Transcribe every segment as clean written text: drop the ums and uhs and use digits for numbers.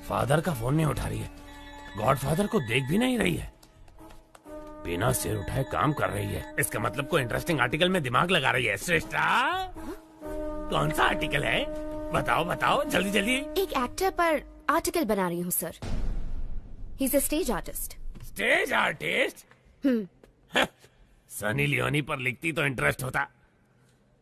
Father का phone नहीं उठा रही है, गॉडफादर को देख भी नहीं रही है, बिना सिर उठाए काम कर रही है। इसका मतलब कोई इंटरेस्टिंग आर्टिकल में दिमाग लगा रही है। श्रेष्ठा, कौन सा आर्टिकल है? बताओ बताओ जल्दी जल्दी। एक एक्टर पर आर्टिकल बना रही हूँ sir. He is a stage artist. Stage artist? Sunny Leone पर लिखती तो इंटरेस्ट होता,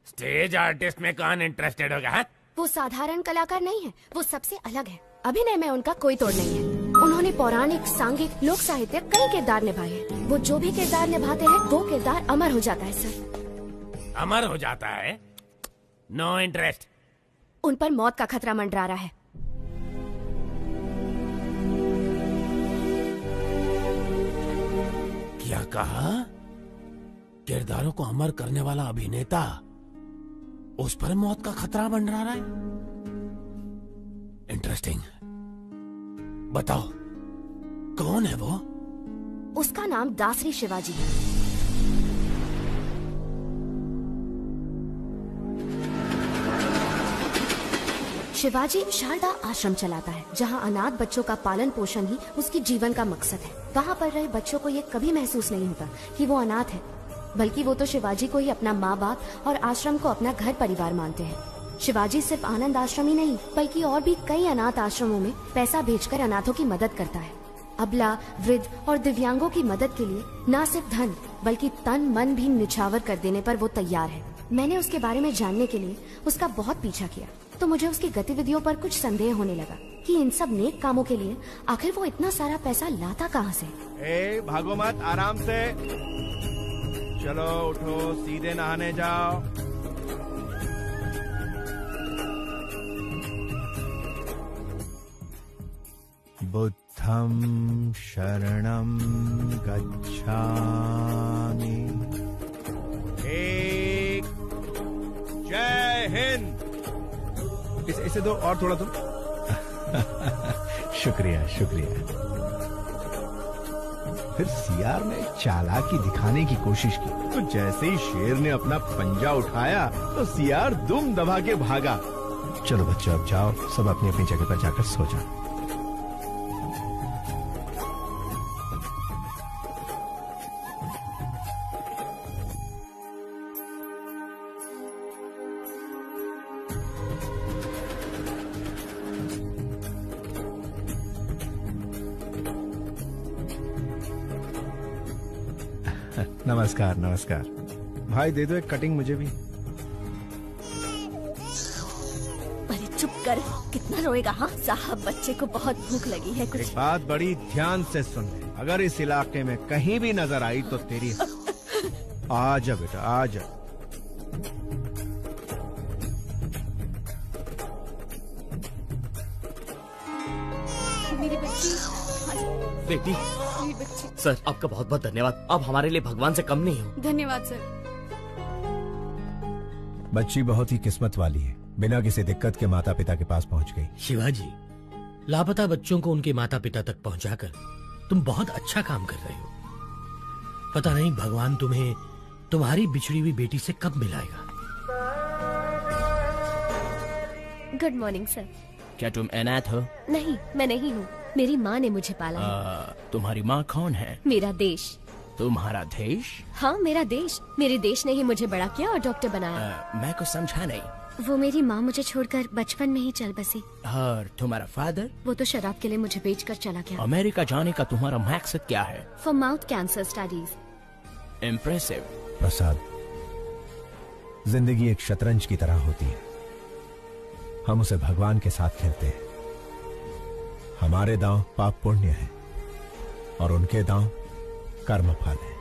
स्टेज आर्टिस्ट में कौन इंटरेस्टेड होगा? है? वो साधारण कलाकार नहीं है, वो सबसे अलग है। अभिनय में उनका कोई तोड़ नहीं है। उन्होंने पौराणिक, सांघिक, लोक साहित्य कई किरदार निभाए हैं। वो जो भी किरदार निभाते हैं वो किरदार अमर हो जाता है सर। अमर हो जाता है? No interest. उन पर मौत का खतरा मंडरा रहा है। क्या कहा? किरदारों को अमर करने वाला अभिनेता, उस पर मौत का खतरा मंडरा रहा है? इंटरेस्टिंग। बताओ कौन है वो? उसका नाम दासरी शिवाजी है। शिवाजी शारदा आश्रम चलाता है, जहां अनाथ बच्चों का पालन पोषण ही उसकी जीवन का मकसद है। वहां पर रहे बच्चों को ये कभी महसूस नहीं होता कि वो अनाथ है, बल्कि वो तो शिवाजी को ही अपना माँ बाप और आश्रम को अपना घर परिवार मानते हैं। शिवाजी सिर्फ आनंद आश्रम ही नहीं, बल्कि और भी कई अनाथ आश्रमों में पैसा भेजकर अनाथों की मदद करता है। अबला, वृद्ध और दिव्यांगों की मदद के लिए न सिर्फ धन बल्कि तन मन भी निछावर कर देने पर वो तैयार है। मैंने उसके बारे में जानने के लिए उसका बहुत पीछा किया, तो मुझे उसकी गतिविधियों पर कुछ संदेह होने लगा कि इन सब नेक कामों के लिए आखिर वो इतना सारा पैसा लाता कहाँ से। भागो मत, आराम से चलो, उठो, सीधे नहाने जाओ। बुद्धं शरणं गच्छामि। एक, जय हिंद। इसे दो और थोड़ा दो। शुक्रिया शुक्रिया। फिर सियार ने चालाकी दिखाने की कोशिश की, तो जैसे ही शेर ने अपना पंजा उठाया तो सियार दुम दबा के भागा। चलो बच्चों, अब जाओ, सब अपनी अपनी जगह पर जाकर सो जाओ। नमस्कार नमस्कार। भाई दे दो एक कटिंग मुझे भी। अरे चुप कर, कितना रोएगा? हाँ साहब, बच्चे को बहुत भूख लगी है। कुछ एक बात बड़ी ध्यान से सुन ले, अगर इस इलाके में कहीं भी नजर आई तो तेरी आ जा बेटा, आ जा। मेरी बच्ची, बेटी, सर आपका बहुत बहुत धन्यवाद। आप हमारे लिए भगवान से कम नहीं हो। धन्यवाद सर। बच्ची बहुत ही किस्मत वाली है, बिना किसी दिक्कत के माता पिता के पास पहुंच गई। शिवाजी, लापता बच्चों को उनके माता पिता तक पहुंचाकर तुम बहुत अच्छा काम कर रहे हो। पता नहीं भगवान तुम्हें तुम्हारी बिछड़ी हुई बेटी से कब मिलाएगा। Good morning sir. क्या तुम अनाथ हो? नहीं, मैं नहीं हूँ, मेरी माँ ने मुझे पाला है। तुम्हारी माँ कौन है? मेरा देश। तुम्हारा देश? हाँ मेरा देश। मेरे देश ने ही मुझे बड़ा किया और डॉक्टर बनाया। मैं कुछ समझा नहीं। वो मेरी माँ मुझे छोड़कर बचपन में ही चल बसी। और तुम्हारा फादर? वो तो शराब के लिए मुझे बेचकर चला गया। अमेरिका जाने का तुम्हारा मकसद क्या है? For mouth cancer studies. Impressive. Prasad, जिंदगी एक शतरंज की तरह होती है, हम उसे भगवान के साथ खेलते हैं। हमारे दांव पाप पुण्य है और उनके दांव कर्म फल है।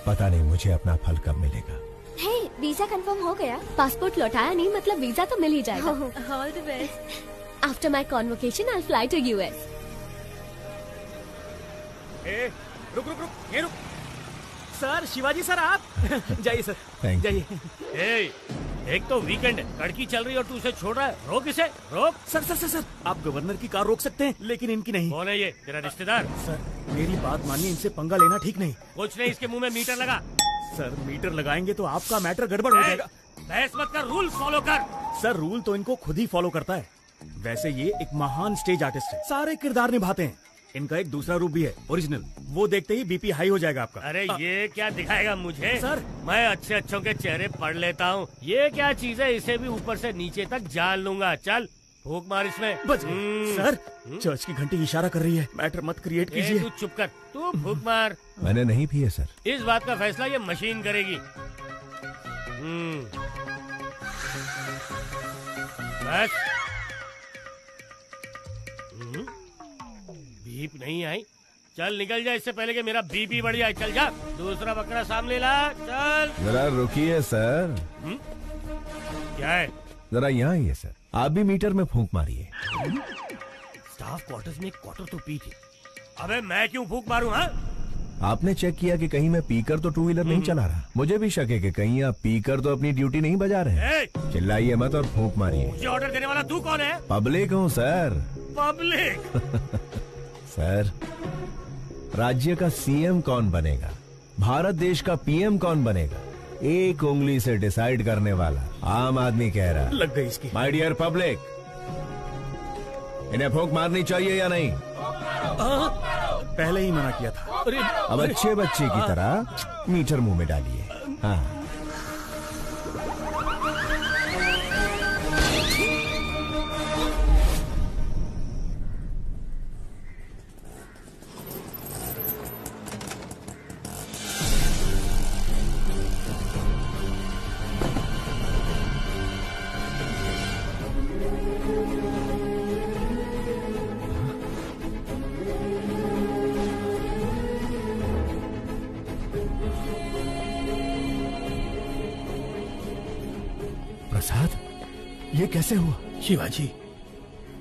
पता नहीं मुझे अपना फल कब मिलेगा। हे, वीजा कंफर्म हो गया। पासपोर्ट लौटाया नहीं, मतलब वीजा तो मिल ही जाएगा। All the best. After my convocation I fly to US. रुक रुक रुक, ये रुक। सर, शिवाजी सर आप जाइए सर, जाइए। एक तो वीकेंड है, लड़की चल रही है और तू उसे छोड़ रहा है। रोक इसे, रोक। सर सर सर सर, आप गवर्नर की कार रोक सकते हैं, लेकिन इनकी नहीं। कौन है ये? तेरा रिश्तेदार? सर मेरी बात मानिए, इनसे पंगा लेना ठीक नहीं। कुछ नहीं, इसके मुंह में मीटर लगा। सर मीटर लगाएंगे तो आपका मैटर गड़बड़ हो जाएगा। बहस मत कर, रूल फॉलो कर। सर रूल तो इनको खुद ही फॉलो करता है। वैसे ये एक महान स्टेज आर्टिस्ट है, सारे किरदार निभाते हैं। इनका एक दूसरा रूप भी है, ओरिजिनल। वो देखते ही बीपी हाई हो जाएगा आपका। अरे ये क्या दिखाएगा मुझे? सर, मैं अच्छे अच्छों के चेहरे पढ़ लेता हूँ। ये क्या चीज है? इसे भी ऊपर से नीचे तक जान लूंगा। चल फूक मार इसमें। बच गए। सर, चर्च की घंटी इशारा कर रही है, मैटर मत क्रिएट कीजिए। तू चुप कर, तू फूक मार। मैंने नहीं पिए सर। इस बात का फैसला ये मशीन करेगी। बस। बीप नहीं आई। चल निकल जा इससे पहले कि मेरा बीपी बढ़ जाए। चल जा, दूसरा बकरा सामने ला। चल जरा रुकिए सर। क्या है? जरा यहाँ आइए सर, आप भी मीटर में फूंक मारिए। स्टाफ क्वार्टर्स में एक क्वार्टर तो पी थी। अबे मैं क्यों फूंक मारूं? हाँ, आपने चेक किया कि कहीं मैं पीकर तो टू व्हीलर नहीं चला रहा? मुझे भी शक है कि कहीं आप पीकर तो अपनी ड्यूटी नहीं बजा रहे हैं। चिल्लाइए मत और फूंक मारिए। मुझे ऑर्डर देने वाला तू कौन है? पब्लिक हूँ सर। पब्लिक? सर, राज्य का सीएम कौन बनेगा, भारत देश का पीएम कौन बनेगा, एक उंगली से डिसाइड करने वाला आम आदमी कह रहा। लग गई इसकी। माय डियर पब्लिक, इन्हें फूंक मारनी चाहिए या नहीं? पहले ही मना किया था। अब अच्छे बच्चे की तरह मीटर मुंह में डालिए। हाँ। प्रसाद, ये कैसे हुआ? शिवाजी,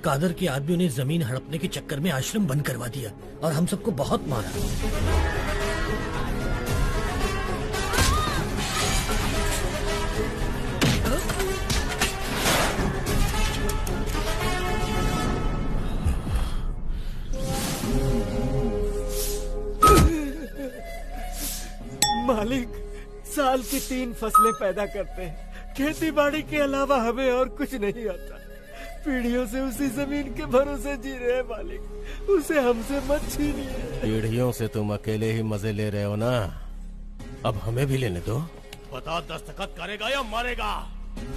कादर के आदमियों ने जमीन हड़पने के चक्कर में आश्रम बंद करवा दिया और हम सबको बहुत मारा। मालिक, साल की 3 फसलें पैदा करते हैं, खेती बाड़ी के अलावा हमें और कुछ नहीं आता। पीढ़ियों से उसी जमीन के भरोसे जी रहे हैं मालिक, उसे हमसे मत छीनिए। पीढ़ियों से तुम अकेले ही मजे ले रहे हो ना, अब हमें भी लेने दो। बता, दस्तखत करेगा या मारेगा?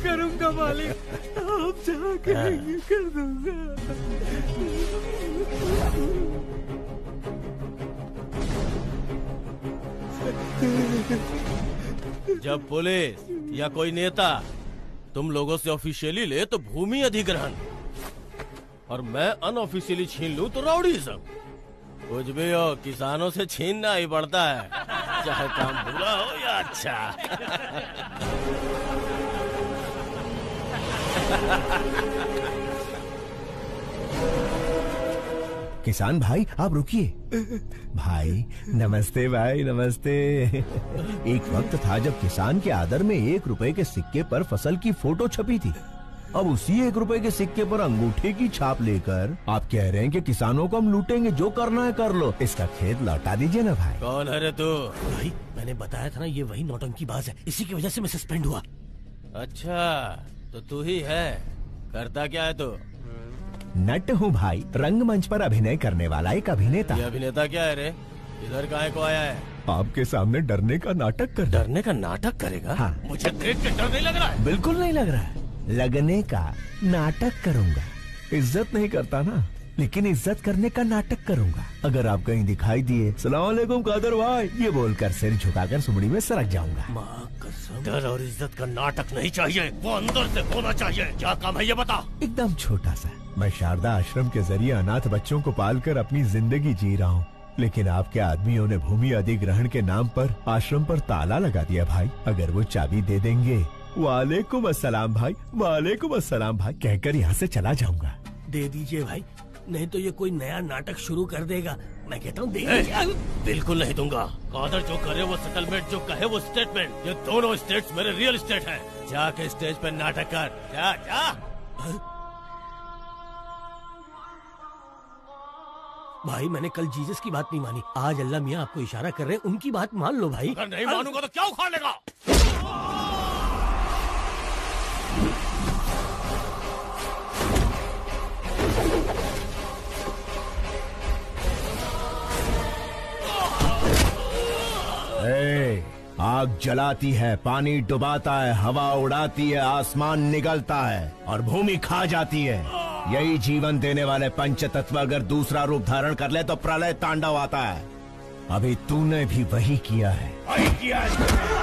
करूंगा मालिक, आप जहाँ कहेंगे कर दूंगा। जब पुलिस या कोई नेता तुम लोगों से ऑफिशियली ले तो भूमि अधिग्रहण, और मैं अनऑफिशियली छीन लूं तो राउडीज़म। कुछ भी हो, किसानों से छीनना ही पड़ता है, चाहे काम बुरा हो या अच्छा। किसान भाई, आप रुकिए। भाई नमस्ते, भाई नमस्ते। एक वक्त था जब किसान के आदर में 1 रुपए के सिक्के पर फसल की फोटो छपी थी। अब उसी 1 रुपए के सिक्के पर अंगूठे की छाप लेकर आप कह रहे हैं कि किसानों को हम लूटेंगे, जो करना है कर लो, इसका खेत लौटा दीजिए ना भाई। कौन है रे तू? भाई, मैंने बताया था ना, ये वही नौटंकीबाज है, इसी की वजह से मैं सस्पेंड हुआ। अच्छा, तो तू ही है। करता क्या है तू? नट हूँ भाई, रंगमंच पर अभिनय करने वाला एक अभिनेता। ये अभिनेता क्या है रे? इधर काहे को आया है? आपके सामने डरने का नाटक कर। डरने का नाटक करेगा? हाँ। मुझे देख के डर नहीं लग रहा है? बिल्कुल नहीं लग रहा है। लगने का नाटक करूंगा। इज्जत नहीं करता ना, लेकिन इज्जत करने का नाटक करूंगा। अगर आप कहीं दिखाई दिए, सलाम अलैकुम कादर भाई, ये बोलकर सिर झुकाकर सुमड़ी में सरक जाऊंगा। माँ कसम, डर और इज्जत का नाटक नहीं चाहिए, वो अंदर से होना चाहिए। क्या काम है ये बता? एकदम छोटा सा। मैं शारदा आश्रम के जरिए अनाथ बच्चों को पालकर अपनी जिंदगी जी रहा हूँ, लेकिन आपके आदमियों ने भूमि अधिग्रहण के नाम पर आश्रम पर ताला लगा दिया भाई। अगर वो चाबी दे देंगे, वालेकुम अस्सलाम भाई, वालेकुम अस्सलाम भाई कहकर यहाँ से चला जाऊंगा। दे दीजिए भाई, नहीं तो ये कोई नया नाटक शुरू कर देगा। मैं कहता हूँ बिल्कुल नहीं दूंगा। कादर जो करे वो सेटलमेंट, जो कहे वो स्टेटमेंट। ये दोनों स्टेट्स मेरे रियल स्टेट हैं। जाके स्टेज पे नाटक कर, जा जा। भाई, मैंने कल जीसस की बात नहीं मानी, आज अल्लाह मियाँ आपको इशारा कर रहे हैं, उनकी बात मान लो भाई। अगर नहीं मानूंगा तो क्या उखाड़ लेगा? आग जलाती है, पानी डुबाता है, हवा उड़ाती है, आसमान निगलता है और भूमि खा जाती है। यही जीवन देने वाले पंच तत्व अगर दूसरा रूप धारण कर ले तो प्रलय तांडव आता है। अभी तूने भी वही किया है। वही किया है।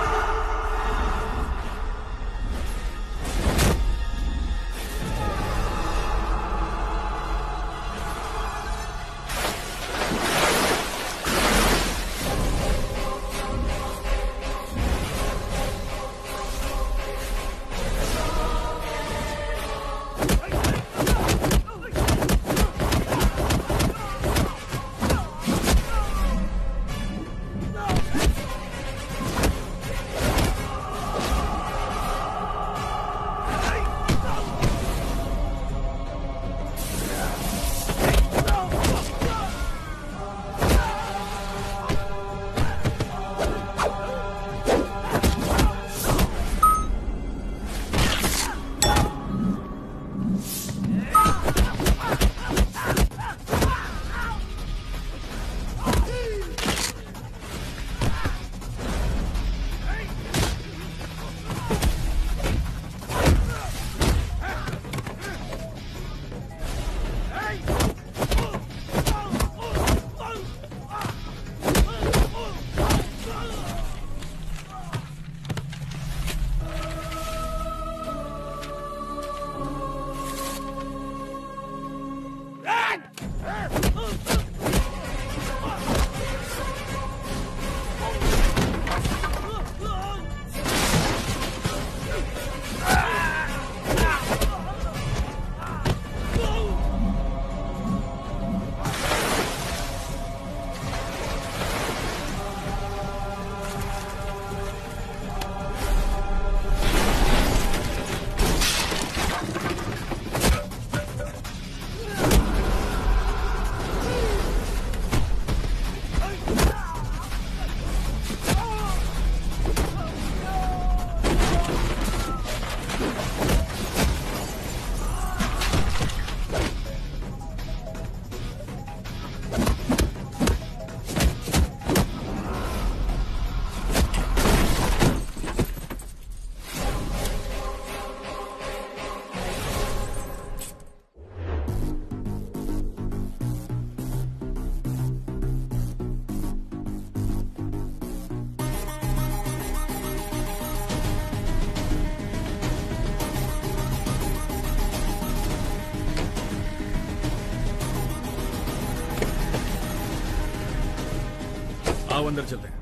आओ अंदर चलते हैं।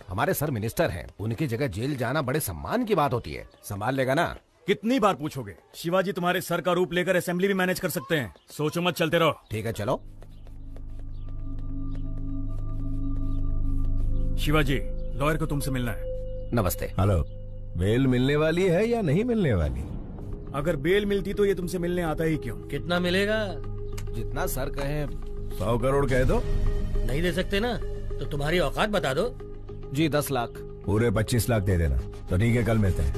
हमारे सर मिनिस्टर हैं, उनकी जगह जेल जाना बड़े सम्मान की बात होती है। संभाल लेगा ना? कितनी बार पूछोगे? शिवाजी तुम्हारे सर का रूप लेकर असेंबली भी मैनेज कर सकते हैं। सोचो मत, चलते रहो। ठीक है चलो। शिवाजी, लॉयर को तुमसे मिलना है। नमस्ते। हेलो, बेल मिलने वाली है या नहीं मिलने वाली? अगर बेल मिलती तो ये तुमसे मिलने आता ही क्यों? कितना मिलेगा? जितना सर कहे। 100 करोड़ कह दो। नहीं दे सकते ना तो तुम्हारी औकात बता दो। जी 10 लाख। पूरे 25 लाख दे देना। तो ठीक है, कल मिलते हैं।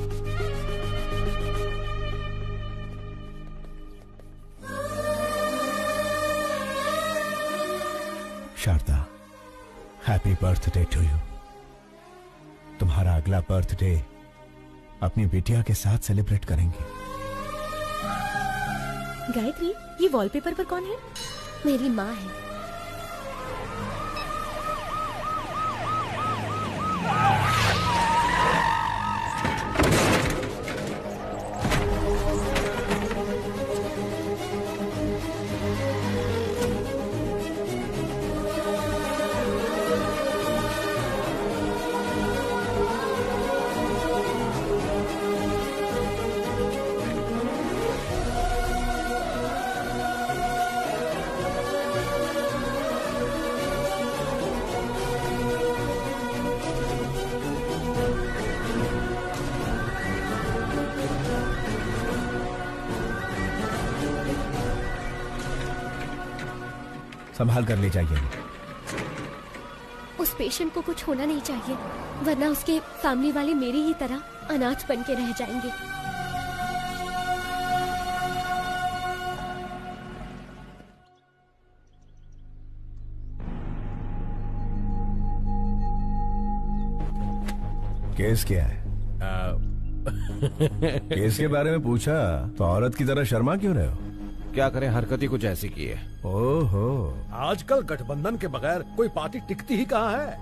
Sharda, happy birthday to you. तुम्हारा अगला बर्थडे अपनी बिटिया के साथ सेलिब्रेट करेंगे। गायत्री, ये वॉलपेपर पर कौन है? मेरी माँ है। संभाल कर ले जाइए। उस पेशेंट को कुछ होना नहीं चाहिए, वरना उसके फैमिली वाले मेरी ही तरह अनाथ बन के रह जाएंगे। केस क्या है? केस के बारे में पूछा तो औरत की तरह शर्मा क्यों रहे हो? क्या करें, हरकत ही कुछ ऐसी की है। ओहो, आजकल गठबंधन के बगैर कोई पार्टी टिकती ही कहाँ है,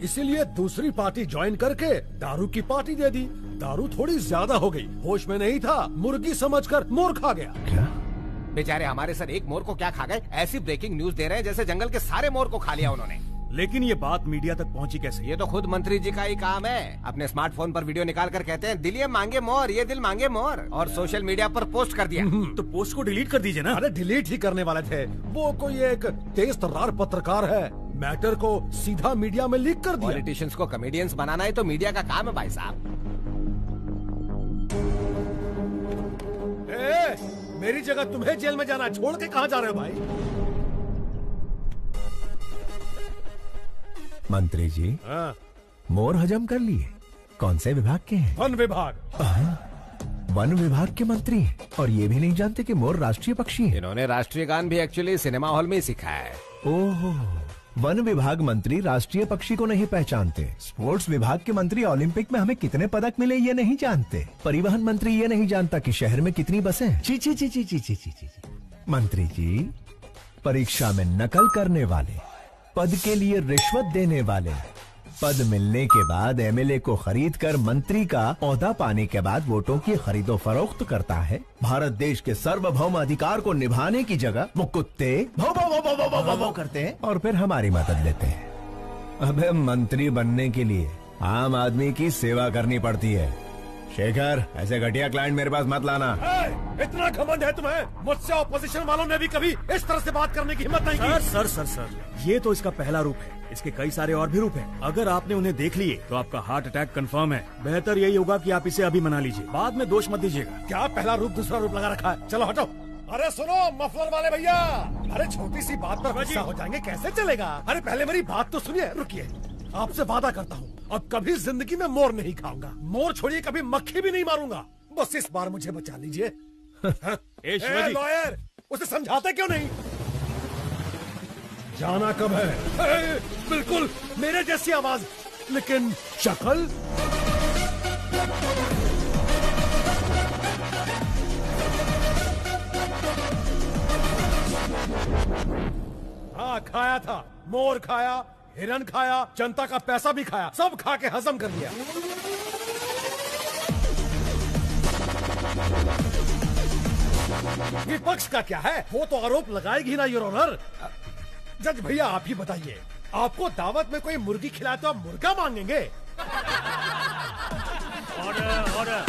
इसीलिए दूसरी पार्टी ज्वाइन करके दारू की पार्टी दे दी। दारू थोड़ी ज्यादा हो गई, होश में नहीं था, मुर्गी समझकर मोर खा गया। क्या? बेचारे हमारे सर एक मोर को क्या खा गए? ऐसी ब्रेकिंग न्यूज दे रहे हैं जैसे जंगल के सारे मोर को खा लिया उन्होंने। लेकिन ये बात मीडिया तक पहुंची कैसे? ये तो खुद मंत्री जी का ही काम है। अपने स्मार्टफोन पर वीडियो निकाल कर कहते हैं दिल ये मांगे मोर, ये दिल मांगे मोर, और सोशल मीडिया पर पोस्ट कर दिया। तो पोस्ट को डिलीट कर दीजिए ना। अरे डिलीट ही करने वाले थे, वो कोई एक तेज तर्रार पत्रकार है, मैटर को सीधा मीडिया में लीक कर दिया। पॉलिटिशियंस को कॉमेडियंस बनाना ही तो मीडिया का काम है भाई साहब। मेरी जगह तुम्हें जेल में जाना, छोड़ के कहाँ जा रहे हो भाई? मंत्री जी, मोर हजम कर लिए। कौन से विभाग के हैं? वन विभाग। वन विभाग के मंत्री हैं और ये भी नहीं जानते कि मोर राष्ट्रीय पक्षी है। इन्होंने राष्ट्रीय गान भी एक्चुअली सिनेमा हॉल में ही सीखा है। ओहो, वन विभाग मंत्री राष्ट्रीय पक्षी को नहीं पहचानते। स्पोर्ट्स विभाग के मंत्री ओलंपिक में हमें कितने पदक मिले ये नहीं जानते। परिवहन मंत्री ये नहीं जानता कि शहर में कितनी बसें हैं। ची ची ची ची ची ची ची। मंत्री जी, परीक्षा में नकल करने वाले, पद के लिए रिश्वत देने वाले, पद मिलने के बाद एमएलए को खरीद कर मंत्री का ओहदा पाने के बाद वोटों की खरीदो फरोख्त करता है। भारत देश के सार्वभौम अधिकार को निभाने की जगह वो कुत्ते भौ भौ भौ भौ भौ भौ भौ भौ करते हैं और फिर हमारी मदद लेते हैं। अबे मंत्री बनने के लिए आम आदमी की सेवा करनी पड़ती है। शेखर, ऐसे घटिया क्लाइंट मेरे पास मत लाना। इतना घमंड है तुम्हें? मुझसे ऑपोजिशन वालों ने भी कभी इस तरह से बात करने की हिम्मत नहीं की। सर, ये तो इसका पहला रूप है। इसके कई सारे और भी रूप हैं। अगर आपने उन्हें देख लिए तो आपका हार्ट अटैक कंफर्म है। बेहतर यही होगा कि आप इसे अभी मना लीजिए, बाद में दोष मत दीजिएगा। क्या पहला रूप दूसरा रूप लगा रखा है? चलो हटो। अरे सुनो मफलर वाले भैया, अरे छोटी सी बात पर गुस्सा हो जाएंगे, कैसे चलेगा? अरे पहले मेरी बात तो सुनिए। रुकिए, आपसे वादा करता हूँ अब कभी जिंदगी में मोर नहीं खाऊंगा। मोर छोड़िए, कभी मक्खी भी नहीं मारूंगा। बस इस बार मुझे बचा लीजिए। लॉयर, उसे समझाते क्यों नहीं? जाना कब है? बिल्कुल मेरे जैसी आवाज, लेकिन शक्ल हाँ खाया था, मोर खाया, हिरन खाया, जनता का पैसा भी खाया, सब खा के हजम कर लिया। विपक्ष का क्या है, वो तो आरोप लगाएगी ना योर ऑनर। जज भैया आप ही बताइए, आपको दावत में कोई मुर्गी खिलाए तो आप मुर्गा मांगेंगे? ऑर्डर।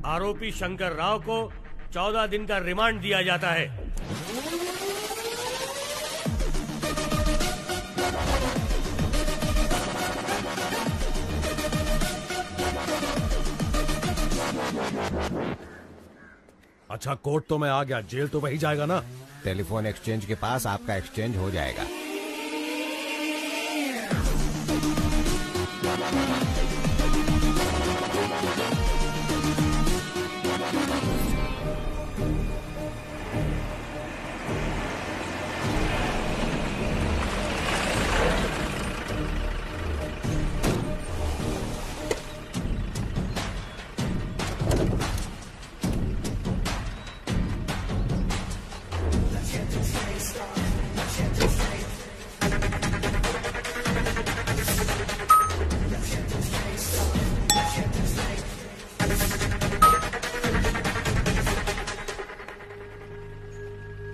आरोपी शंकर राव को 14 दिन का रिमांड दिया जाता है। अच्छा कोर्ट तो मैं आ गया, जेल तो वही जाएगा ना? टेलीफोन एक्सचेंज के पास आपका एक्सचेंज हो जाएगा।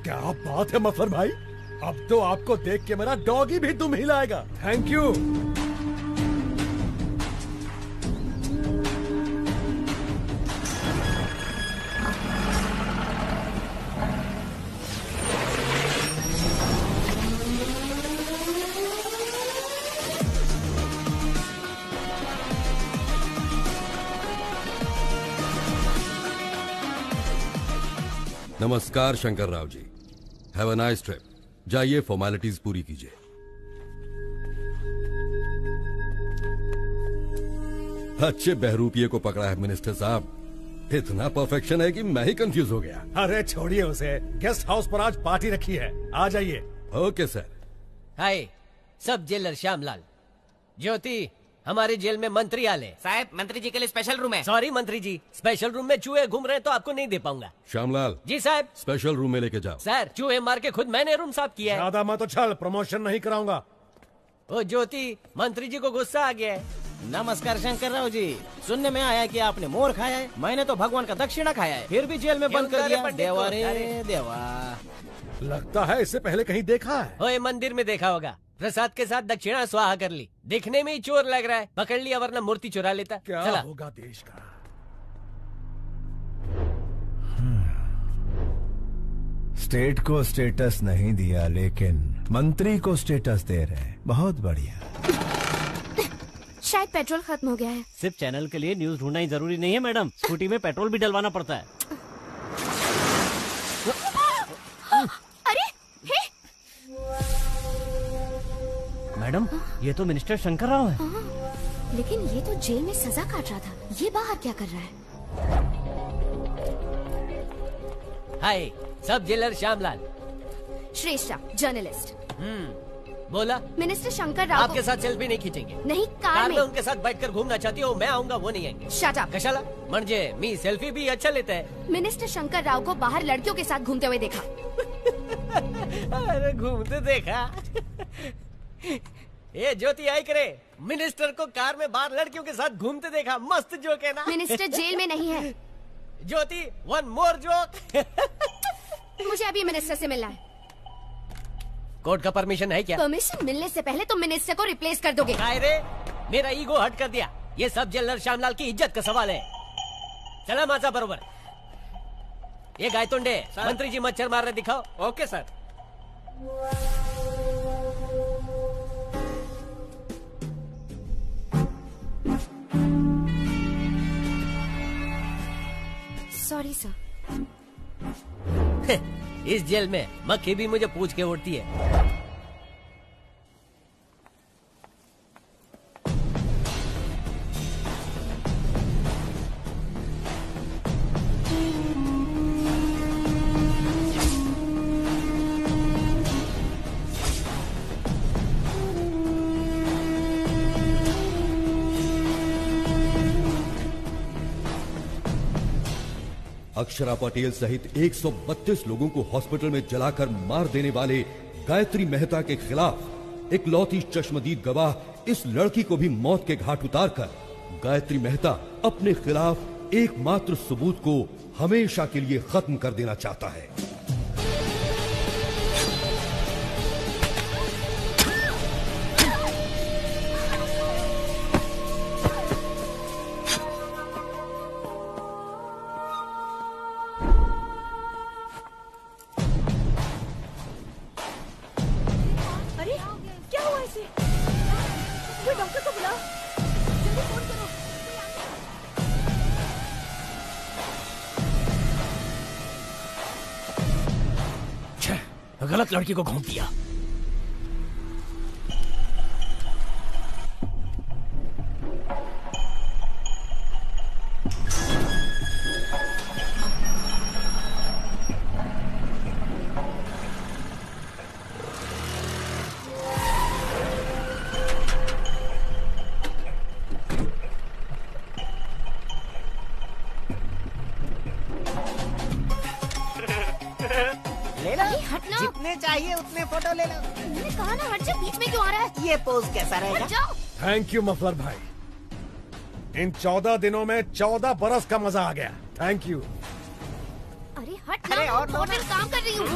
क्या बात है मफलर भाई, अब तो आपको देख के मेरा डॉगी भी दुम हिलाएगा। Thank you. नमस्कार Shankar Rao ji, have a nice trip. जाइए फॉर्मेलिटीज पूरी कीजिए। अच्छे बहरूपिये को पकड़ा है मिनिस्टर साहब। इतना परफेक्शन है कि मैं ही कंफ्यूज हो गया। अरे छोड़िए उसे, गेस्ट हाउस पर आज पार्टी रखी है, आ जाइए। Okay sir. हाय, सब जेलर श्यामलाल। ज्योति, हमारे जेल में मंत्री आले। साहब, मंत्री जी के लिए स्पेशल रूम है। सॉरी मंत्री जी, स्पेशल रूम में चूहे घूम रहे हैं तो आपको नहीं दे पाऊंगा। श्यामलाल। जी साहब। स्पेशल रूम में लेके जाओ। सर, चूहे मार के खुद मैंने रूम साफ किया है। ज्यादा मत उछल, प्रमोशन नहीं कराऊंगा। ओ ज्योति, मंत्री जी को गुस्सा आ गया है। नमस्कार शंकर राव जी, सुनने में आया कि आपने मोर खाया है। मैंने तो भगवान का दक्षिणा खाया है, फिर भी जेल में बंद कर दिया। देवा रे देवा। लगता है इससे पहले कहीं देखा है। ओए, मंदिर में देखा होगा। प्रसाद के साथ दक्षिणा स्वाहा कर ली। देखने में ही चोर लग रहा है, पकड़ लिया वरना मूर्ति चुरा लेता। क्या चला। होगा देश का। स्टेट को स्टेटस नहीं दिया, लेकिन मंत्री को स्टेटस दे रहे हैं। बहुत बढ़िया। शायद पेट्रोल खत्म हो गया है। सिर्फ चैनल के लिए न्यूज ढूंढना ही जरूरी नहीं है मैडम, स्कूटी में पेट्रोल भी डलवाना पड़ता है। अरे हे! मैडम, ये तो मिनिस्टर शंकर राव है। लेकिन ये तो जेल में सजा काट रहा था, ये बाहर क्या कर रहा है? हाय, सब जेलर श्यामलाल। श्रेष्ठा, जर्नलिस्ट। बोला। मिनिस्टर शंकर राव आपके साथ सेल्फी नहीं खींचेंगे। नहीं, कार में उनके साथ बैठकर घूमना चाहती हो, मैं आऊंगा, वो नहीं आएंगे। Shut up. कशाला म्हणजे मी सेल्फी भी अच्छा लेता है। मिनिस्टर शंकर राव को बाहर लड़कियों के साथ घूमते हुए देखा। अरे घूमते देखा। ये ज्योति आई करे, मिनिस्टर को कार में बाहर लड़कियों के साथ घूमते देखा। मस्त जोक है ना। मिनिस्टर जेल में नहीं है। ज्योति, वन मोर जोक। मुझे अभी मिनिस्टर से मिलना है। कोर्ट का परमिशन है क्या? परमिशन मिलने से पहले तुम मिनिस्टर को रिप्लेस कर दोगे। काय रे, मेरा ईगो हट कर दिया। ये सब जेलर श्यामलाल की इज्जत का सवाल है। चला माझा बरोबर। ये गायतोंडे, मंत्री जी मच्छर मार रहे, दिखाओ। Okay sir. Sorry sir. इस जेल में मक्खी भी मुझे पूछ के उड़ती है। अक्षरा पटेल सहित 132 लोगों को हॉस्पिटल में जलाकर मार देने वाले गायत्री मेहता के खिलाफ इकलौती चश्मदीद गवाह इस लड़की को भी मौत के घाट उतारकर गायत्री मेहता अपने खिलाफ एकमात्र सबूत को हमेशा के लिए खत्म कर देना चाहता है। गलत लड़की को घूम दिया। जितने चाहिए उतने फोटो ले लो। मैंने कहा ना हट जा, बीच में क्यों आ रहा है? ये पोज कैसा रहेगा? थैंक यू मफलर भाई। इन 14 दिनों में 14 बरस का मजा आ गया। Thank you. अरे हट ना, और मॉडल काम कर रही हूँ।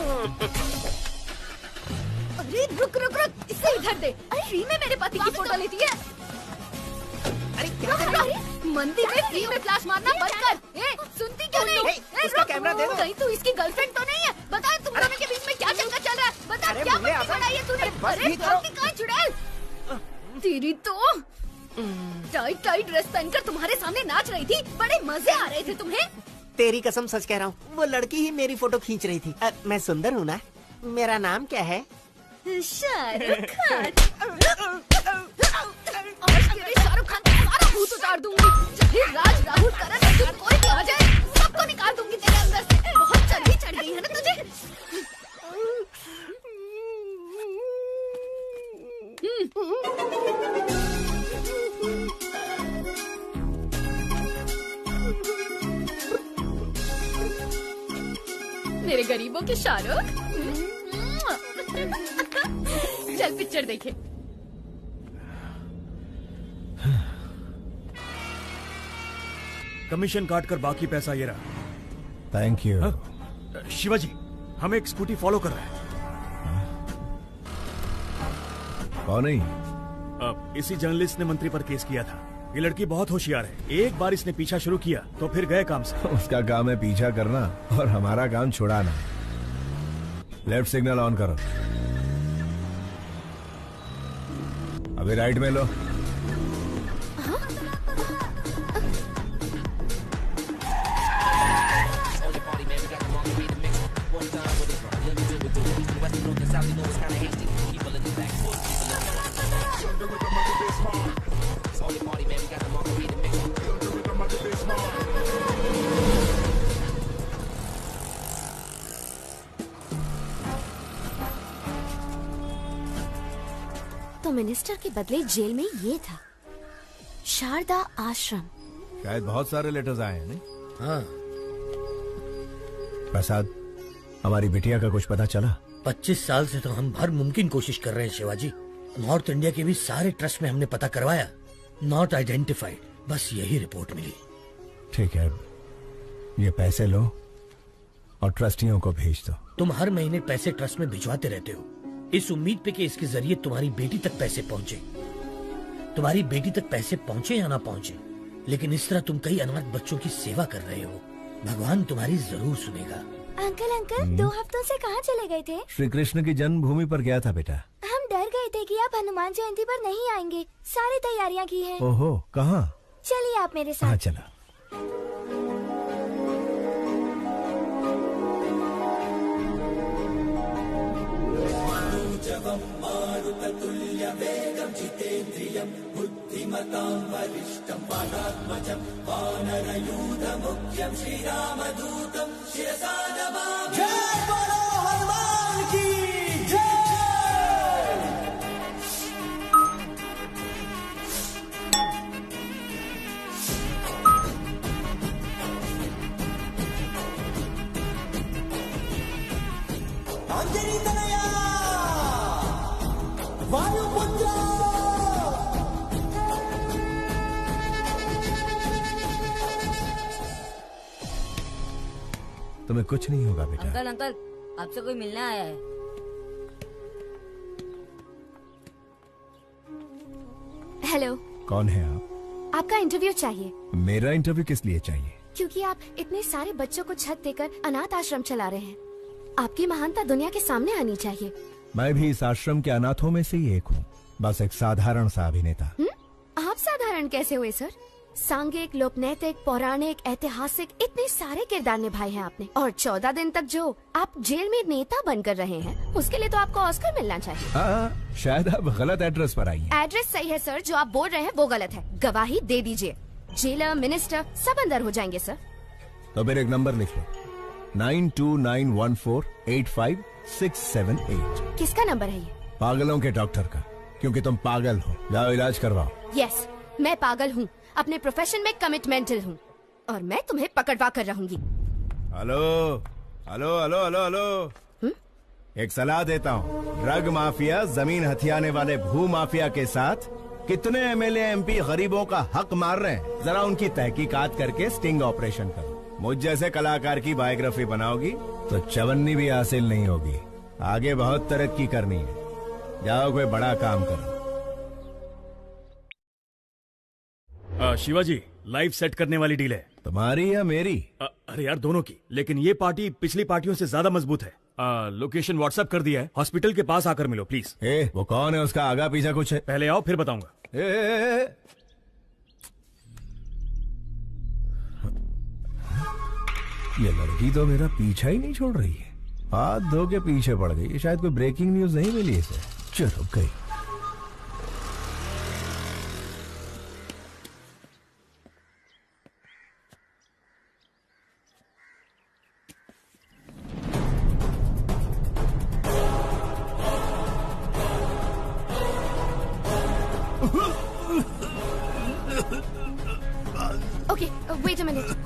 अरे रुक रुक रुक, इसे इधर दे। अरे फ्री में मेरे पति की फोटो लेती है। अरे क्या कर रही है? मंदिर में फ्री में फ्लैश मारना बंद कर। ए, सुनती क्यों नहीं? इसका कैमरा दे दो। कहीं तू इसकी गर्लफ्रेंड तो नहीं है? बता, तुम दोनों के बीच में क्या चक्कर चल रहा है? बता, क्या बंदी बनाई है तूने? अरे कहाँ चुड़ैल? तेरी तो टाइट टाइट ड्रेस पहनकर तुम्हारे सामने नाच रही थी। बड़े मजे आ रहे थे तुम्हें। तेरी कसम सच कह रहा हूँ, वो लड़की ही मेरी फोटो खींच रही थी। मैं सुंदर हूँ ना? मेरा नाम क्या है? शाहरुख खान। आज तेरे शाहरुख खान का सारा भूत उतार दूंगी। चाहे राज, राहुल, करण, अर्जुन कोई भी आ जाए, सबको निकाल दूंगी तेरे अंदर से। बहुत चर्बी चढ़ गई है ना तुझे? मेरे गरीबों के शाहरुख। चल पिक्चर देखे। कमीशन काट कर बाकी पैसा ये रहा। Thank you. शिवाजी, हम एक स्कूटी फॉलो कर रहे हैं। कौन नहीं? इसी जर्नलिस्ट ने मंत्री पर केस किया था। ये लड़की बहुत होशियार है। एक बार इसने पीछा शुरू किया तो फिर गए काम से। उसका काम है पीछा करना और हमारा काम छुड़ाना। लेफ्ट सिग्नल ऑन करो। अभी राइट में लो। तो मिनिस्टर के बदले जेल में ये था, शारदा आश्रम। शायद बहुत सारे लेटर्स आए हैं, नहीं? हाँ। प्रसाद, हमारी बिटिया का कुछ पता चला? 25 साल से तो हम हर मुमकिन कोशिश कर रहे हैं शिवाजी। नॉर्थ इंडिया के भी सारे ट्रस्ट में हमने पता करवाया, नॉट आइडेंटिफाइड। बस यही रिपोर्ट मिली। ठीक है, ये पैसे लो और ट्रस्टियों को भेज दो। तुम हर महीने पैसे ट्रस्ट में भिजवाते रहते हो, इस उम्मीद पे कि इसके जरिए तुम्हारी बेटी तक पैसे पहुंचे। तुम्हारी बेटी तक पैसे पहुंचे या ना पहुंचे, लेकिन इस तरह तुम कई अनाथ बच्चों की सेवा कर रहे हो। भगवान तुम्हारी जरूर सुनेगा। अंकल 2 हफ्तों से कहाँ चले गए थे? श्री कृष्ण की जन्मभूमि पर गया था बेटा। हम डर गए थे कि आप हनुमान जयंती पर नहीं आएंगे। सारी तैयारियाँ की हैं। ओहो, कहाँ? चलिए आप मेरे साथ। हाँ चला। मारुततुल्य वेगं जितेन्द्रियं बुद्धिमतां वरिष्ठं वातात्मजं वानरयूथमुख्यं श्रीरामदूतं शिरसा नमामि। जय बोलो हनुमान की जय। अंजनी तनया वायुपुत्र। तुम्हें कुछ नहीं होगा बेटा। अंकल आपसे कोई मिलने आया है। हेलो। कौन है आप? आपका इंटरव्यू चाहिए। मेरा इंटरव्यू किस लिए चाहिए? क्योंकि आप इतने सारे बच्चों को छत देकर अनाथ आश्रम चला रहे हैं। आपकी महानता दुनिया के सामने आनी चाहिए। मैं भी इस आश्रम के अनाथों में से ही एक हूँ, बस एक साधारण सा अभिनेता। आप साधारण कैसे हुए सर? सांघिक, लोकनैतिक, पौराणिक, ऐतिहासिक, इतने सारे किरदार निभाए हैं आपने। और 14 दिन तक जो आप जेल में नेता बनकर रहे हैं, उसके लिए तो आपको ऑस्कर मिलना चाहिए। शायद आप गलत एड्रेस पर आई हैं। एड्रेस सही है सर, जो आप बोल रहे हैं वो गलत है। गवाही दे दीजिए, जेलर, मिनिस्टर सब अंदर हो जाएंगे सर। तो फिर एक नंबर लिख लो, 9291485678। किसका नंबर है ये? पागलों के डॉक्टर का, क्योंकि तुम पागल हो। जाओ इलाज करवाओ। यस, मैं पागल हूँ, अपने प्रोफेशन में कमिटमेंटल हूँ, और मैं तुम्हें पकड़वा कर रहूंगी। Hello hello hello hello hello, एक सलाह देता हूँ। ड्रग माफिया, जमीन हथियाने वाले भू माफिया के साथ कितने एमएलए एमपी गरीबों का हक मार रहे हैं, जरा उनकी तहकीकात करके स्टिंग ऑपरेशन करो। मुझ जैसे कलाकार की बायोग्राफी बनाओगी तो चवन्नी भी हासिल नहीं होगी। आगे बहुत तरक्की करनी है, जाओ कोई बड़ा काम करो। शिवाजी, लाइव सेट करने वाली डील है। तुम्हारी या मेरी? अरे यार दोनों की, लेकिन ये पार्टी पिछली पार्टियों से ज्यादा मजबूत है। लोकेशन व्हाट्सएप कर दिया है, हॉस्पिटल के पास आकर मिलो प्लीज। वो कौन है, उसका आगा पीछा कुछ है? पहले आओ फिर बताऊंगा। ये लड़की तो मेरा पीछा ही नहीं छोड़ रही है, हाथ धो के पीछे पड़ गई। शायद कोई ब्रेकिंग न्यूज नहीं मिली इसे। चलो गई। Okay, wait a minute.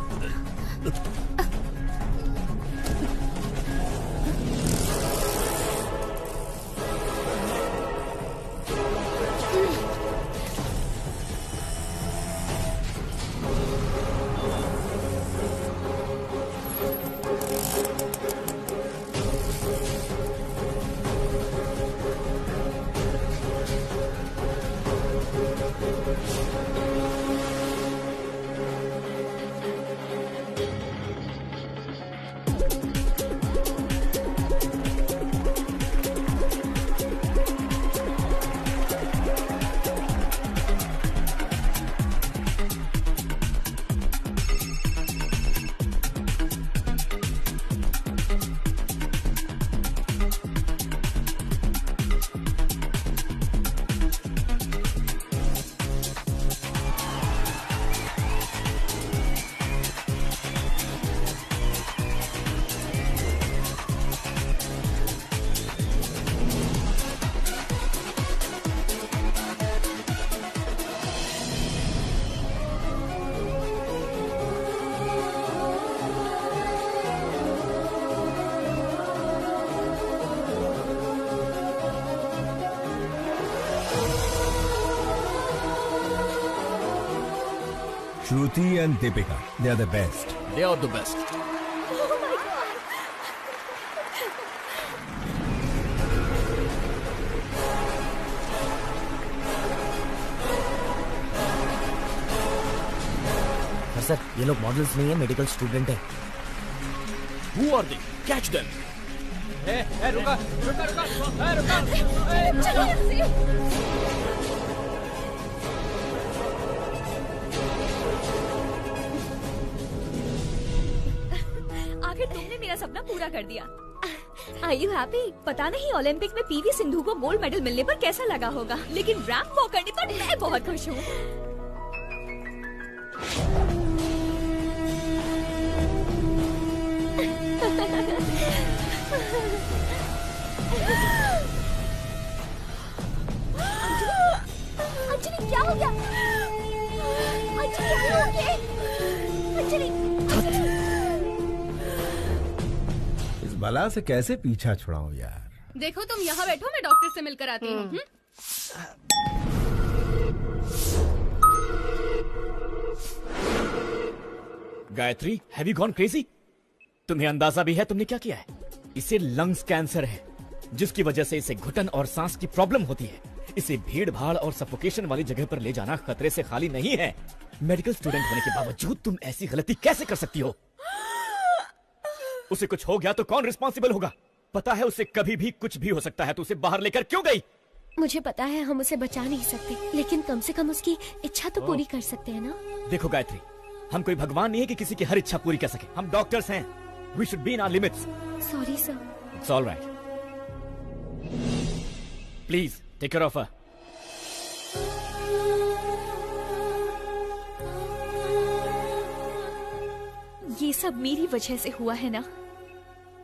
Shruti and Deepika, they are the best. They are the best. Sir ये लोग मॉडल्स नहीं है, मेडिकल स्टूडेंट है। Who are they? Catch them. रुका। आखिर तुमने मेरा सपना पूरा कर दिया। Are you happy? पता नहीं ओलंपिक में पीवी सिंधु को गोल्ड मेडल मिलने पर कैसा लगा होगा, लेकिन रैंप वॉक करने पर मैं बहुत खुश हूँ। अंजलि क्या हो गया? Anjali are you okay? Anjali इस बला से कैसे पीछा छुड़ाऊं यार। देखो तुम यहाँ बैठो, मैं डॉक्टर से मिलकर आती हूँ। Gayatri, have you gone crazy? तुम्हें अंदाजा भी है तुमने क्या किया है? इसे लंग्स कैंसर है, जिसकी वजह से इसे घुटन और सांस की प्रॉब्लम होती है। इसे भीड़ भाड़ और सफोकेशन वाली जगह पर ले जाना खतरे से खाली नहीं है। मेडिकल स्टूडेंट होने के बावजूद तुम ऐसी गलती कैसे कर सकती हो? उसे कुछ हो गया तो कौन रिस्पॉन्सिबल होगा? पता है उसे कभी भी कुछ भी हो सकता है, तो उसे बाहर लेकर क्यों गई? मुझे पता है हम उसे बचा नहीं सकते, लेकिन कम से कम उसकी इच्छा तो पूरी कर सकते हैं ना। देखो गायत्री, हम कोई भगवान नहीं है कि किसी की हर इच्छा पूरी कर सके। हम डॉक्टर्स हैं। We should be in our limits. Sorry, sir. It's all right. Please, take care of her. ये सब मेरी वजह से हुआ है ना।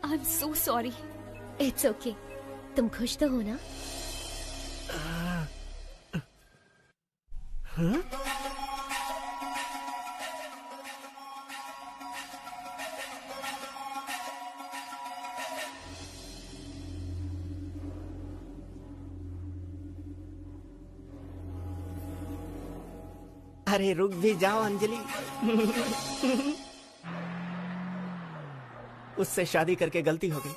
I'm so sorry. It's okay. तुम खुश तो हो ना? हाँ? अरे रुक भी जाओ अंजलि। उससे शादी करके गलती हो गई।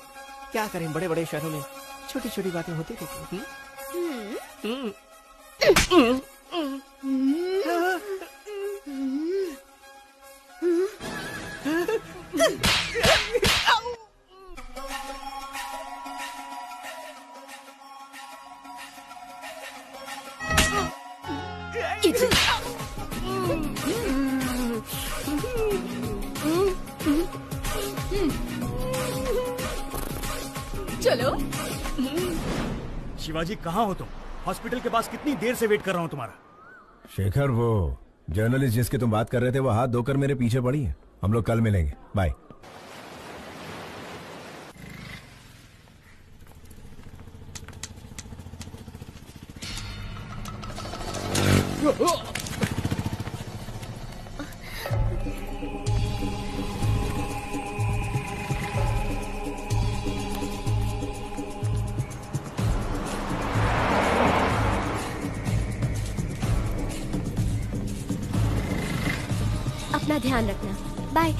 क्या करें, बड़े बड़े शहरों में छोटी छोटी बातें होती रहती हैं। चलो। शिवाजी कहाँ हो तुम? हॉस्पिटल के पास कितनी देर से वेट कर रहा हूँ तुम्हारा। शेखर, वो जर्नलिस्ट जिसकी तुम बात कर रहे थे वो हाथ धोकर मेरे पीछे पड़ी है। हम लोग कल मिलेंगे, बाय। अपना ध्यान रखना, बाय।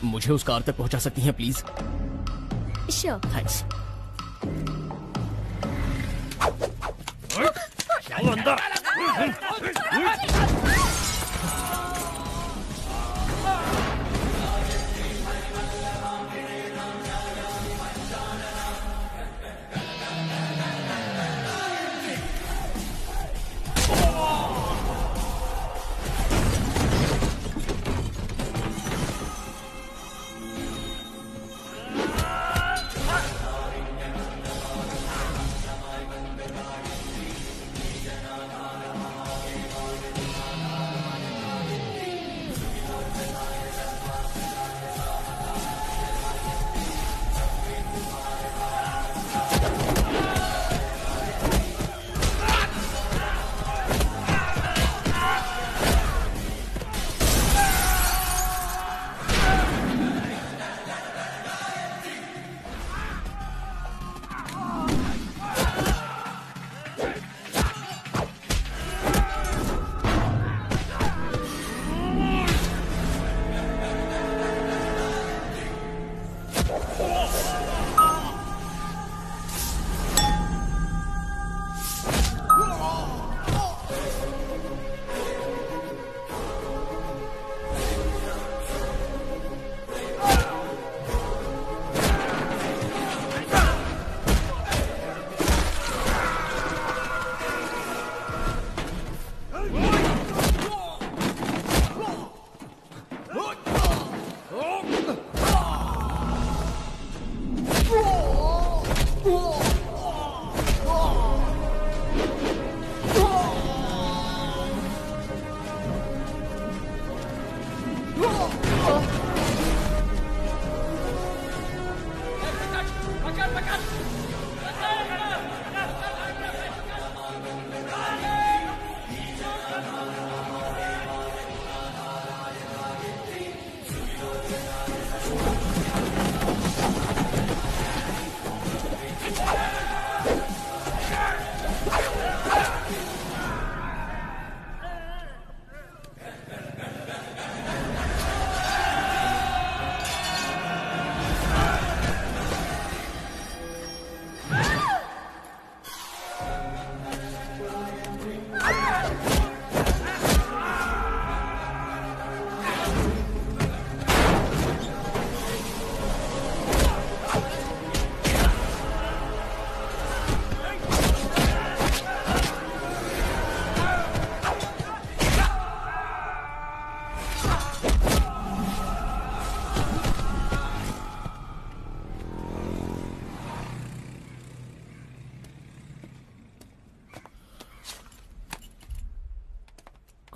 मुझे उस कार तक पहुंचा सकती हैं प्लीज? श्योर। थैंक्स।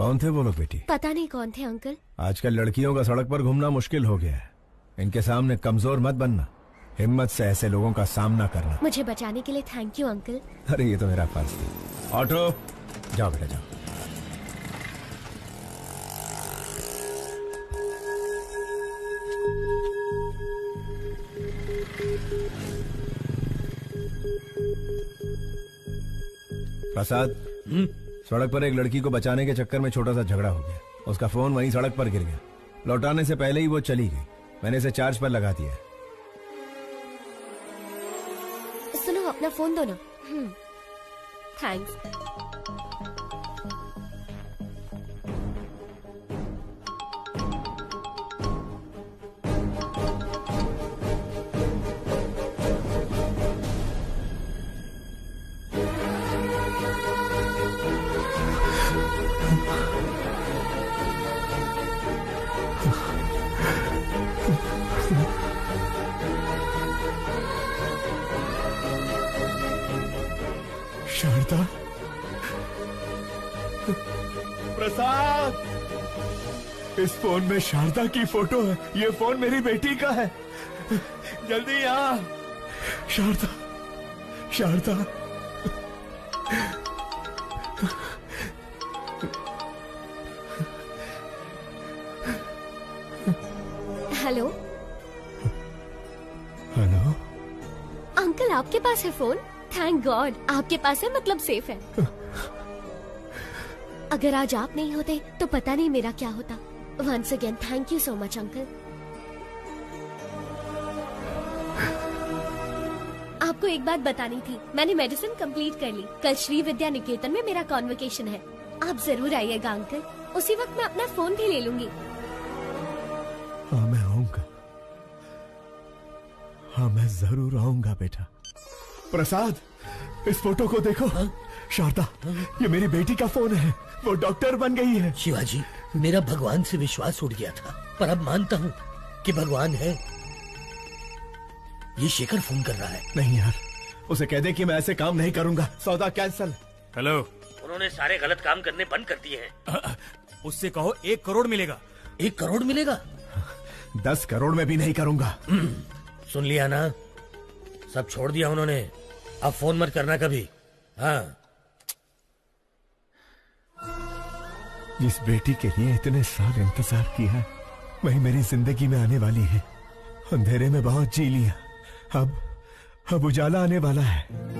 कौन थे वो लोग बेटी? पता नहीं कौन थे अंकल। आजकल लड़कियों का सड़क पर घूमना मुश्किल हो गया है। इनके सामने कमजोर मत बनना, हिम्मत से ऐसे लोगों का सामना करना। मुझे बचाने के लिए थैंक यू अंकल। अरे ये तो मेरा फर्ज था। ऑटो जाओ बेटा जाओ। प्रसाद, सड़क पर एक लड़की को बचाने के चक्कर में छोटा सा झगड़ा हो गया। उसका फोन वहीं सड़क पर गिर गया। लौटाने से पहले ही वो चली गई। मैंने इसे चार्ज पर लगा दिया। सुनो, अपना फोन दो ना। थैंक्स। शारदा, प्रसाद, इस फोन में शारदा की फोटो है। ये फोन मेरी बेटी का है। जल्दी आ। Sharda, Sharda. Hello. Hello uncle, आपके पास है फोन? थैंक गॉड, आपके पास है मतलब सेफ है। अगर आज आप नहीं होते तो पता नहीं मेरा क्या होता। Once again thank you so much uncle. आपको एक बात बतानी थी, मैंने मेडिसिन कंप्लीट कर ली। कल श्री विद्या निकेतन में मेरा कॉन्वोकेशन है। आप जरूर आइएगा अंकल। उसी वक्त मैं अपना फोन भी ले लूंगी। हाँ मैं आऊंगा। हाँ मैं जरूर आऊंगा बेटा। प्रसाद, इस फोटो को देखो। शारदा, ये मेरी बेटी का फोन है। वो डॉक्टर बन गई है। शिवाजी, मेरा भगवान से विश्वास उठ गया था, पर अब मानता हूँ कि भगवान है। ये शेखर फोन कर रहा है। नहीं यार, उसे कह दे कि मैं ऐसे काम नहीं करूंगा। सौदा कैंसल। हेलो। उन्होंने सारे गलत काम करने बंद कर दिए हैं। उससे कहो 1 करोड़ मिलेगा। 1 करोड़ मिलेगा? 10 करोड़ में भी नहीं करूंगा। सुन लिया ना, सब छोड़ दिया उन्होंने। अब फोन मत करना कभी। हाँ। जिस बेटी के लिए इतने साल इंतजार किया है, वही मेरी जिंदगी में आने वाली है। अंधेरे में बहुत जी लिया, अब उजाला आने वाला है।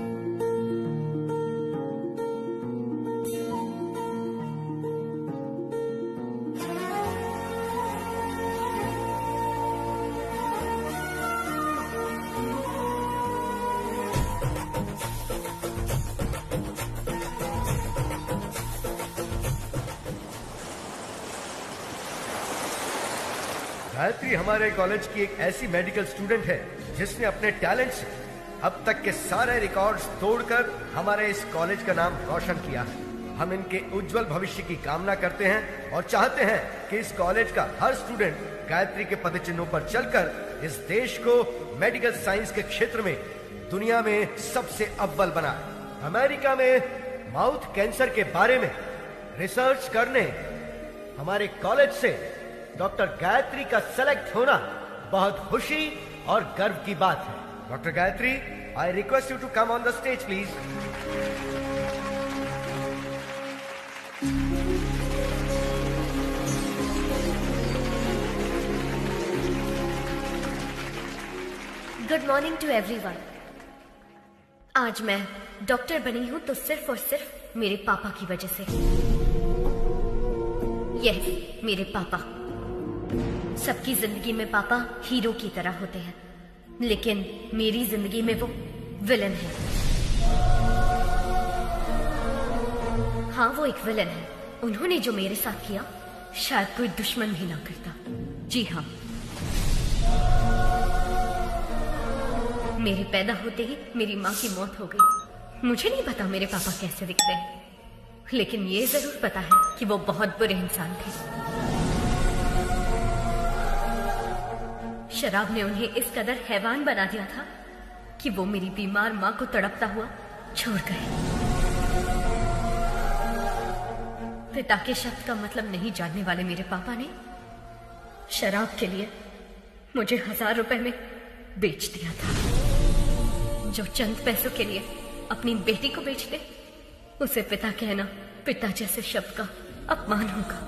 गायत्री हमारे कॉलेज की एक ऐसी मेडिकल स्टूडेंट है जिसने अपने टैलेंट से अब तक के सारे रिकॉर्ड्स तोड़कर हमारे इस कॉलेज का नाम रोशन किया है। हम इनके उज्जवल भविष्य की कामना करते हैं और चाहते हैं कि इस कॉलेज का हर स्टूडेंट गायत्री के पदचिन्हों पर चलकर इस देश को मेडिकल साइंस के क्षेत्र में दुनिया में सबसे अव्वल बनाए। अमेरिका में माउथ कैंसर के बारे में रिसर्च करने हमारे कॉलेज से डॉक्टर गायत्री का सेलेक्ट होना बहुत खुशी और गर्व की बात है। Doctor Gayatri, I request you to come on the stage please. Good morning to everyone. आज मैं डॉक्टर बनी हूं तो सिर्फ और सिर्फ मेरे पापा की वजह से। यह मेरे पापा। सबकी जिंदगी में पापा हीरो की तरह होते हैं, लेकिन मेरी जिंदगी में वो विलन है। हाँ, वो एक विलन है। उन्होंने जो मेरे साथ किया शायद कोई दुश्मन भी ना करता। जी हाँ, मेरे पैदा होते ही मेरी माँ की मौत हो गई। मुझे नहीं पता मेरे पापा कैसे दिखते हैं, लेकिन ये जरूर पता है कि वो बहुत बुरे इंसान थे। शराब ने उन्हें इस कदर हैवान बना दिया था कि वो मेरी बीमार माँ को तड़पता हुआ छोड़ गए। पिता के शब्द का मतलब नहीं जानने वाले मेरे पापा ने शराब के लिए मुझे 1000 रुपए में बेच दिया था। जो चंद पैसों के लिए अपनी बेटी को बेच दे, उसे पिता कहना पिता जैसे शब्द का अपमान होगा।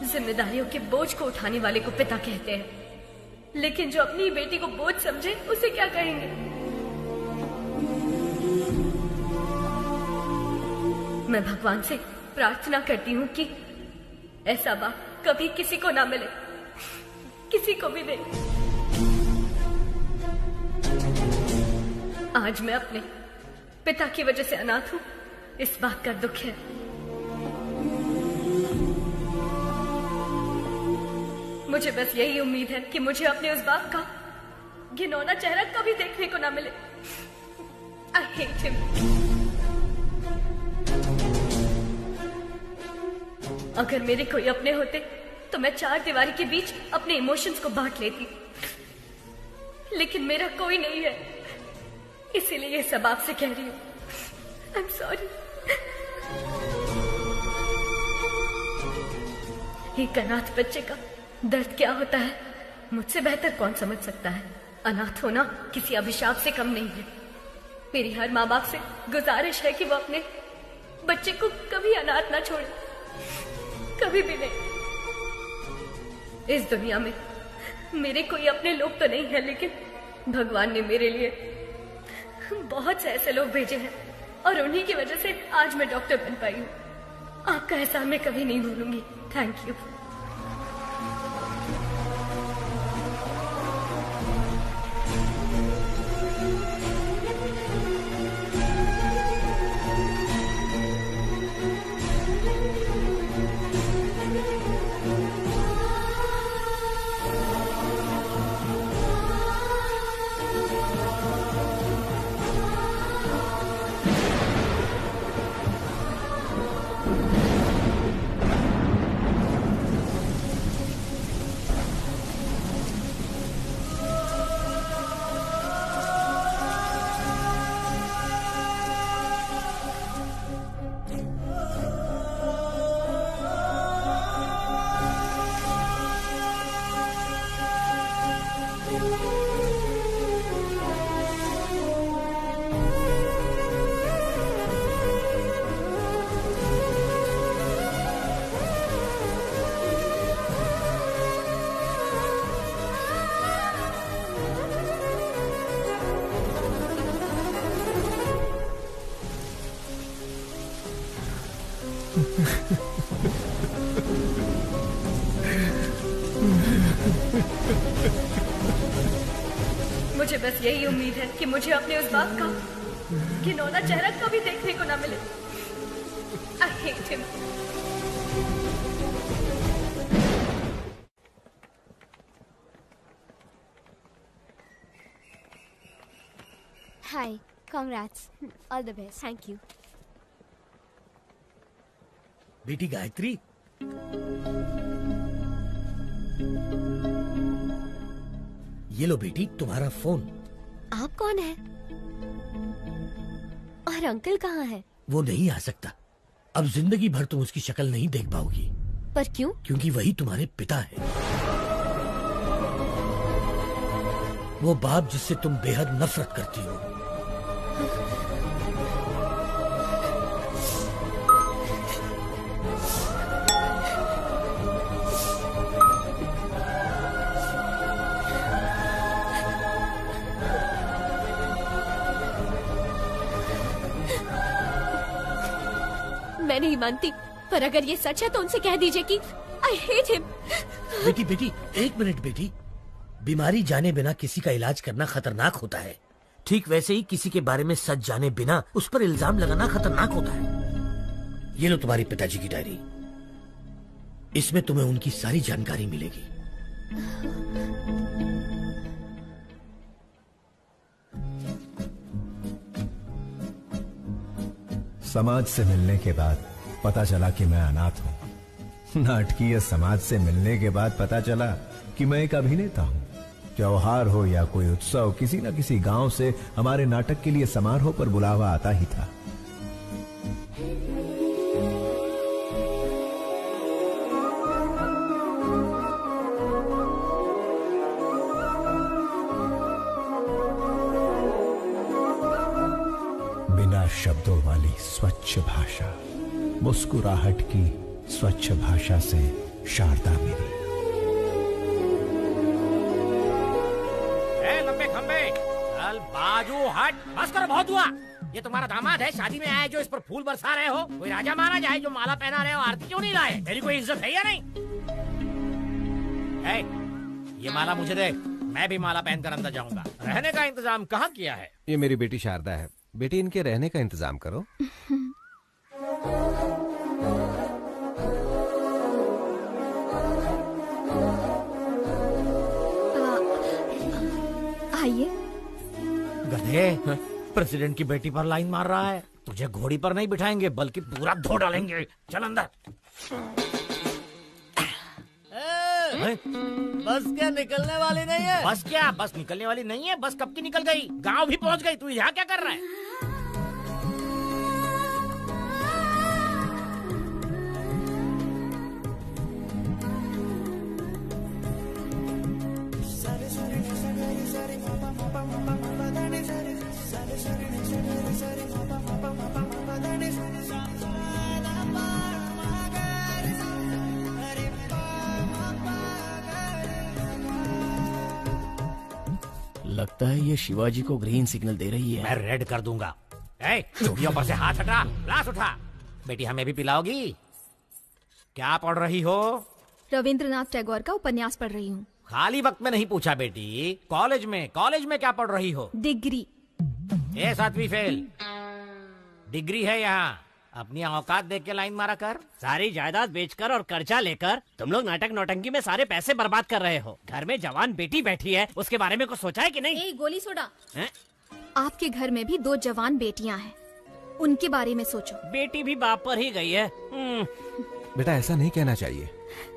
जिम्मेदारियों के बोझ को उठाने वाले को पिता कहते हैं, लेकिन जो अपनी बेटी को बोझ समझे उसे क्या कहेंगे? मैं भगवान से प्रार्थना करती हूँ कि ऐसा बाप कभी किसी को ना मिले, किसी को भी नहीं। आज मैं अपने पिता की वजह से अनाथ हूँ, इस बात का दुख है। मुझे बस यही उम्मीद है कि मुझे अपने उस बाप का घिनौना चेहरा कभी देखने को ना मिले। I hate him. अगर मेरे कोई अपने होते तो मैं 4 दीवारी के बीच अपने इमोशंस को बांट लेती, लेकिन मेरा कोई नहीं है, इसीलिए ये सब आपसे कह रही हूँ। I'm sorry. एक अनाथ बच्चे का दर्द क्या होता है मुझसे बेहतर कौन समझ सकता है। अनाथ होना किसी अभिशाप से कम नहीं है। मेरी हर माँ बाप से गुजारिश है कि वो अपने बच्चे को कभी अनाथ ना छोड़े, कभी भी नहीं। इस दुनिया में मेरे कोई अपने लोग तो नहीं है, लेकिन भगवान ने मेरे लिए बहुत से ऐसे लोग भेजे हैं और उन्हीं की वजह से आज मैं डॉक्टर बन पाई हूँ। आपका एहसान मैं कभी नहीं भूलूंगी। Thank you. मुझे बस यही उम्मीद है कि मुझे अपने उस बाप का घिनौना चेहरा कभी देखने को ना मिले। I hate him. Hi, congrats. All the best. Thank you. बेटी गायत्री, ये लो बेटी तुम्हारा फोन। आप कौन है? और अंकल कहाँ है? वो नहीं आ सकता। अब जिंदगी भर तुम उसकी शक्ल नहीं देख पाओगी। पर क्यों? क्योंकि वही तुम्हारे पिता है, वो बाप जिससे तुम बेहद नफरत करती हो। मैं नहीं मानती, पर अगर ये सच है तो उनसे कह दीजिए कि I hate him. बेटी बेटी, एक मिनट बेटी। बीमारी जाने बिना किसी का इलाज करना खतरनाक होता है। ठीक वैसे ही किसी के बारे में सच जाने बिना उस पर इल्जाम लगाना खतरनाक होता है। ये लो तुम्हारे पिताजी की डायरी, इसमें तुम्हें उनकी सारी जानकारी मिलेगी। समाज से मिलने के बाद पता चला कि मैं अनाथ हूं। नाटकीय समाज से मिलने के बाद पता चला कि मैं एक अभिनेता हूं। त्योहार हो या कोई उत्सव, किसी न किसी गांव से हमारे नाटक के लिए समारोह पर बुलावा आता ही था। स्वच्छ भाषा, मुस्कुराहट की स्वच्छ भाषा से शारदा मेरी। लंबे खंबे चल बाजू हट, बस कर, बहुत हुआ। ये तुम्हारा दामाद है, शादी में आए जो इस पर फूल बरसा रहे हो? कोई राजा महाराज आए जो माला पहना रहे हो? आरती क्यों नहीं लाए? तेरी कोई इज्जत है या नहीं? ये माला मुझे दे, मैं भी माला पहनकर अंदर जाऊंगा। रहने का इंतजाम कहाँ किया है? ये मेरी बेटी शारदा है। बेटी, इनके रहने का इंतजाम करो। आइए। गधे, प्रेसिडेंट की बेटी पर लाइन मार रहा है। तुझे घोड़ी पर नहीं बिठाएंगे बल्कि पूरा धो डालेंगे। चल अंदर। बस क्या निकलने वाली नहीं है? बस क्या? बस निकलने वाली नहीं है? बस कब की निकल गई, गांव भी पहुंच गई। तू यहाँ क्या कर रहा है? लगता है ये शिवाजी को ग्रीन सिग्नल दे रही है। मैं रेड कर दूंगा। चूड़ियों पर से हाथ हटा, ग्लास उठा। बेटी, हमें भी पिलाओगी? क्या पढ़ रही हो? रविंद्रनाथ टैगोर का उपन्यास पढ़ रही हूँ। खाली वक्त में नहीं पूछा बेटी। कॉलेज में क्या पढ़ रही हो? डिग्री। 7वीं फेल। डिग्री है यहाँ। अपनी औकात देख के लाइन मारा कर। सारी जायदाद बेचकर और कर्जा लेकर तुम लोग नाटक नौटंकी में सारे पैसे बर्बाद कर रहे हो। घर में जवान बेटी बैठी है, उसके बारे में कुछ सोचा है कि नहीं? गोली सोडा। आपके घर में भी 2 जवान बेटियां हैं, उनके बारे में सोचो। बेटी भी बाप पर ही गई है। बेटा, ऐसा नहीं कहना चाहिए।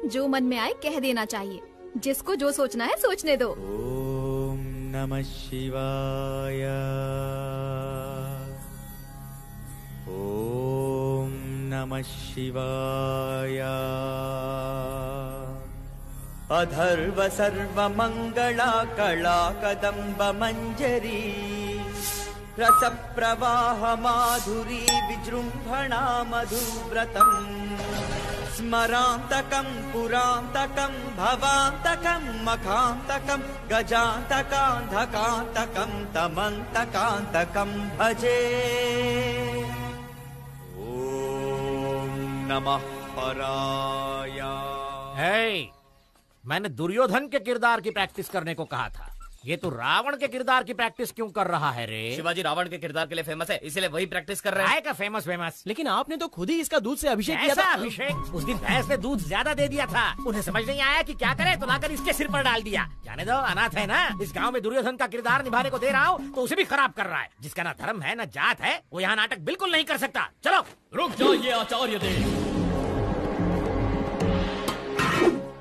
जो मन में आए कह देना चाहिए। जिसको जो सोचना है सोचने दो। ओम नमः शिवाय। ओम नमः शिवाय। अधर्व सर्व मंगला कला कदम्ब मंजरी रस प्रवाह माधुरी विजृंभणा मधुव्रतम् स्मरांतकं पुरांतकं भवांतकं मखांतकं गजांतकांधकांतकं तमंतकांतकं भजे। ओम नमः पराय। मैंने दुर्योधन के किरदार की प्रैक्टिस करने को कहा था। ये तो रावण के किरदार की प्रैक्टिस क्यों कर रहा है रे? शिवाजी रावण के किरदार के लिए फेमस है, इसलिए वही प्रैक्टिस कर रहे हैं। का फेमस। लेकिन आपने तो खुद ही इसका दूध से अभिषेक किया था। अभिषेक? उस दिन भैंस ने दूध ज्यादा दे दिया था। उन्हें समझ नहीं आया कि क्या करे, तो लाकर इसके सिर पर डाल दिया। जाने दो, अनाथ है ना। इस गांव में दुर्योधन का किरदार निभाने को दे रहा हूँ तो उसे भी खराब कर रहा है। जिसका ना धर्म है ना जात है, वो यहाँ नाटक बिल्कुल नहीं कर सकता। चलो। रुक जाइए आचार्य देव।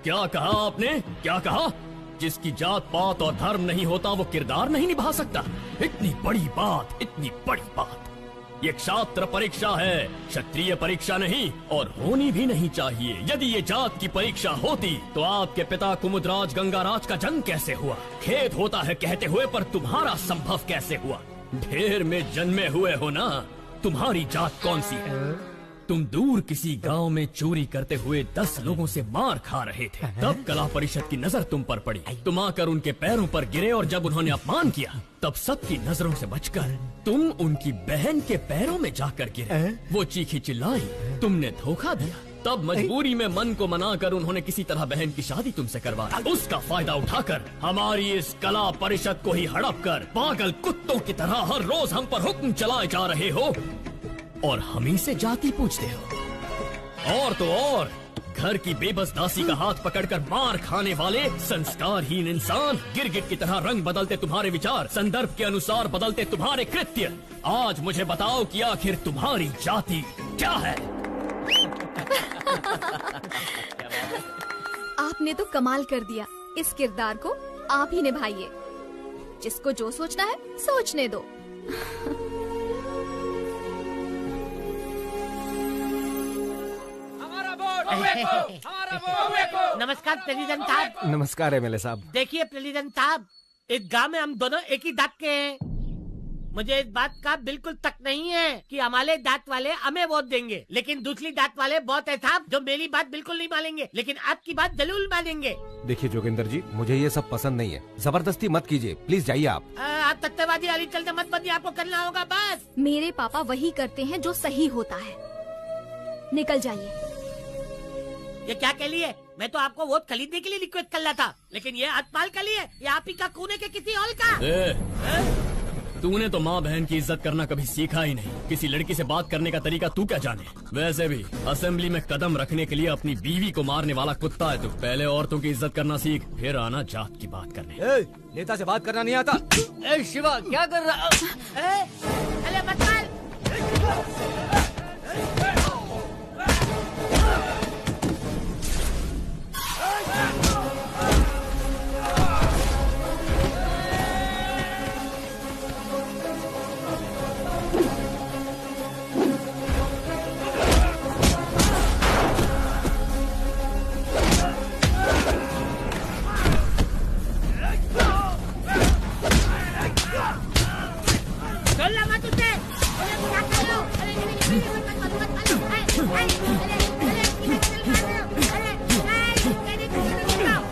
क्या कहा आपने? क्या कहा? जिसकी जात पात और धर्म नहीं होता वो किरदार नहीं निभा सकता? इतनी बड़ी बात, इतनी बड़ी बात। ये क्षात्र परीक्षा है, क्षत्रिय परीक्षा नहीं, और होनी भी नहीं चाहिए। यदि ये जात की परीक्षा होती तो आपके पिता कुमुदराज गंगाराज का जन्म कैसे हुआ? खेद होता है कहते हुए, पर तुम्हारा संभव कैसे हुआ? ढेर में जन्मे हुए हो ना। तुम्हारी जात कौन सी है? तुम दूर किसी गांव में चोरी करते हुए 10 लोगों से मार खा रहे थे। तब कला परिषद की नजर तुम पर पड़ी। तुम आकर उनके पैरों पर गिरे और जब उन्होंने अपमान किया तब सबकी नजरों से बचकर तुम उनकी बहन के पैरों में जाकर गिरे। वो चीखी चिल्लाई, तुमने धोखा दिया। तब मजबूरी में मन को मनाकर उन्होंने किसी तरह बहन की शादी तुमसे करवा दी। उसका फायदा उठाकर हमारी इस कला परिषद को ही हड़प कर पागल कुत्तों की तरह हर रोज हम पर हुक्म चलाए जा रहे हो और हमी से जाति पूछते हो। और तो और घर की बेबस दासी का हाथ पकड़कर मार खाने वाले संस्कारहीन इंसान, गिरगिट की तरह रंग बदलते तुम्हारे विचार, संदर्भ के अनुसार बदलते तुम्हारे कृत्य। आज मुझे बताओ कि आखिर तुम्हारी जाति क्या है? आपने तो कमाल कर दिया। इस किरदार को आप ही निभाइए। जिसको जो सोचना है सोचने दो। नमस्कार प्रेसिडेंट साहब। नमस्कार एमएलए साहब। देखिए प्रेसिडेंट साहब, इस गांव में हम दोनों एक ही दांत के हैं। मुझे इस बात का बिल्कुल तक नहीं है कि हमारे दांत वाले हमें वोट देंगे, लेकिन दूसरी दांत वाले बहुत है साहब जो मेरी बात बिल्कुल नहीं मानेंगे, लेकिन आपकी बात जरूर मानेंगे। देखिए जोगिंदर जी, मुझे ये सब पसंद नहीं है, जबरदस्ती मत कीजिए, प्लीज जाइए आप। आप तत्ववादी वाली चलते मत बनिए, आपको करना होगा बस। मेरे पापा वही करते हैं जो सही होता है। निकल जाइए। ये क्या के लिए? मैं तो आपको वोट खरीदने के लिए रिक्वेस्ट कर रहा था, लेकिन ये हथपाल के लिए या आप ही का खूने के किसी और का? तूने तो माँ बहन की इज्जत करना कभी सीखा ही नहीं। किसी लड़की से बात करने का तरीका तू क्या जाने? वैसे भी असेंबली में कदम रखने के लिए अपनी बीवी को मारने वाला कुत्ता है तू। पहले औरतों की इज्जत करना सीख, फिर आना जात की बात करने। नेता से बात करना नहीं आता। शिवा क्या कर रहा? अरे मत मार।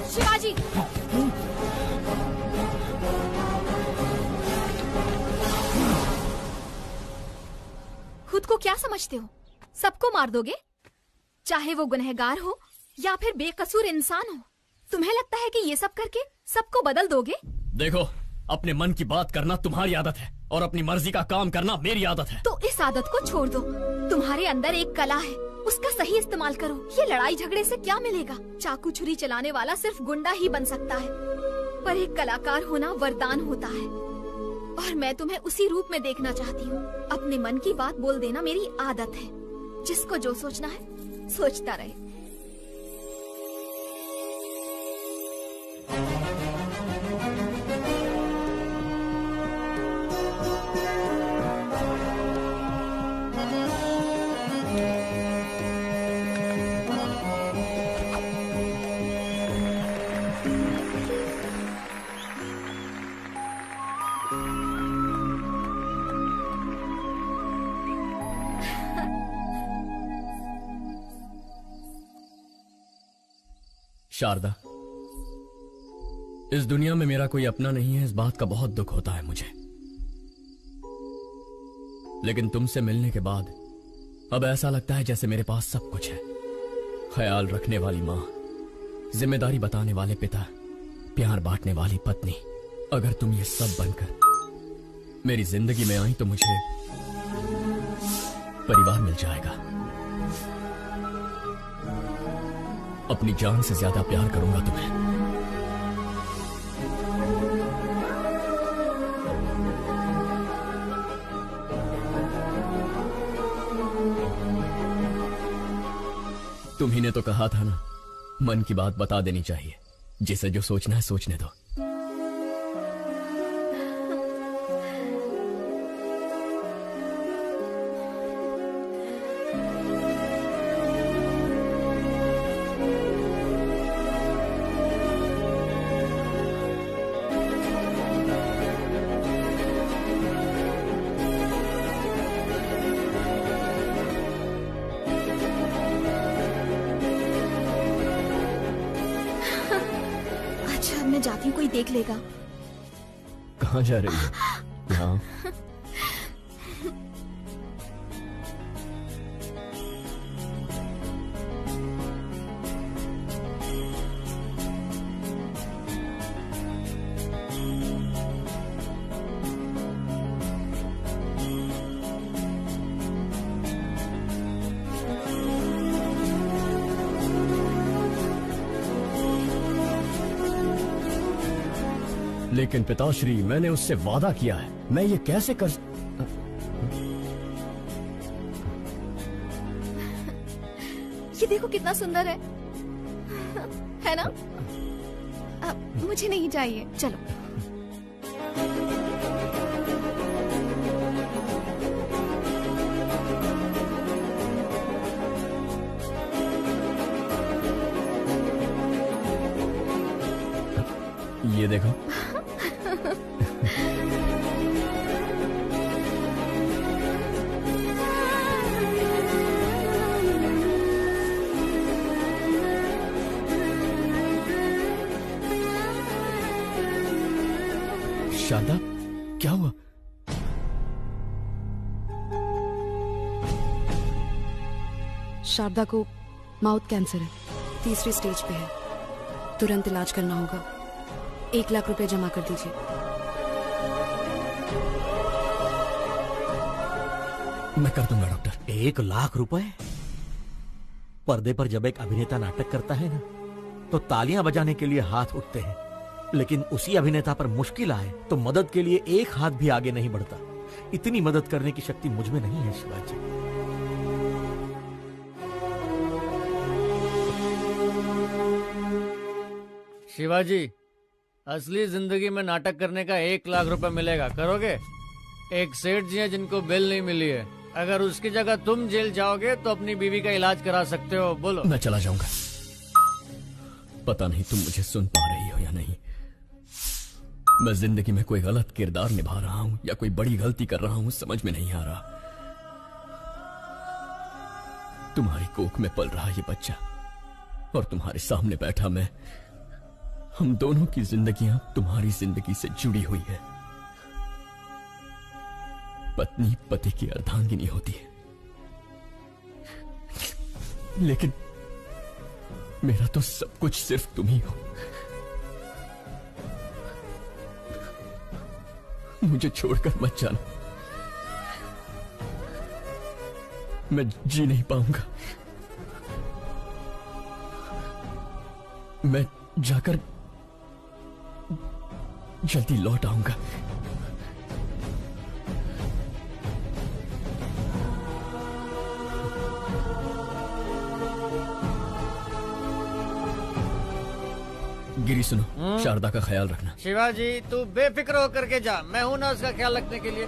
शिवाजी, खुद को क्या समझते हो? सबको मार दोगे, चाहे वो गुनहगार हो या फिर बेकसूर इंसान हो। तुम्हें लगता है कि ये सब करके सबको बदल दोगे? देखो, अपने मन की बात करना तुम्हारी आदत है और अपनी मर्जी का काम करना मेरी आदत है। तो इस आदत को छोड़ दो। तुम्हारे अंदर एक कला है, उसका सही इस्तेमाल करो। ये लड़ाई झगड़े से क्या मिलेगा? चाकू छुरी चलाने वाला सिर्फ गुंडा ही बन सकता है, पर एक कलाकार होना वरदान होता है, और मैं तुम्हें उसी रूप में देखना चाहती हूँ। अपने मन की बात बोल देना मेरी आदत है। जिसको जो सोचना है सोचता रहे। शारदा, इस दुनिया में मेरा कोई अपना नहीं है, इस बात का बहुत दुख होता है मुझे। लेकिन तुमसे मिलने के बाद अब ऐसा लगता है जैसे मेरे पास सब कुछ है। ख्याल रखने वाली माँ, जिम्मेदारी बताने वाले पिता, प्यार बांटने वाली पत्नी। अगर तुम ये सब बनकर मेरी जिंदगी में आई तो मुझे परिवार मिल जाएगा। अपनी जान से ज्यादा प्यार करूंगा तुम्हें। तुम्ही ने तो कहा था ना, मन की बात बता देनी चाहिए। जिसे जो सोचना है सोचने दो। जाती हूँ, कोई देख लेगा। कहाँ जा रही है? यहाँ। लेकिन पिताश्री, मैंने उससे वादा किया है, मैं ये कैसे कर। ये देखो कितना सुंदर है ना? मुझे नहीं चाहिए, चलो। ये देखो। शारदा, क्या हुआ? शारदा को माउथ कैंसर है, 3री स्टेज पे है। तुरंत इलाज करना होगा। 1 लाख रुपए जमा कर दीजिए। मैं कर दूंगा डॉक्टर। 1 लाख रुपए? पर्दे पर जब एक अभिनेता नाटक करता है ना, तो तालियां बजाने के लिए हाथ उठते हैं, लेकिन उसी अभिनेता पर मुश्किल आए तो मदद के लिए एक हाथ भी आगे नहीं बढ़ता। इतनी मदद करने की शक्ति मुझ में नहीं है शिवाजी। शिवाजी, असली जिंदगी में नाटक करने का 1 लाख रुपए मिलेगा, करोगे? एक सेठ जी हैं जिनको बेल नहीं मिली है। अगर उसकी जगह तुम जेल जाओगे तो अपनी बीवी का इलाज करा सकते हो। बोलो। मैं चला जाऊंगा। पता नहीं तुम मुझे सुन पा रही हो या नहीं। मैं जिंदगी में कोई गलत किरदार निभा रहा हूं या कोई बड़ी गलती कर रहा हूं, समझ में नहीं आ रहा। तुम्हारी कोख में पल रहा ये बच्चा और तुम्हारे सामने बैठा मैं, हम दोनों की जिंदगियां तुम्हारी जिंदगी से जुड़ी हुई है। पत्नी पति की अर्धांगिनी होती है, लेकिन मेरा तो सब कुछ सिर्फ तुम ही हो। मुझे छोड़कर मत जाना, मैं जी नहीं पाऊंगा। मैं जाकर जल्दी लौट आऊंगा। गिरी सुनो, शारदा का ख्याल रखना। शिवाजी, तू बेफिक्र होकर के जा, मैं हूं ना उसका ख्याल रखने के लिए।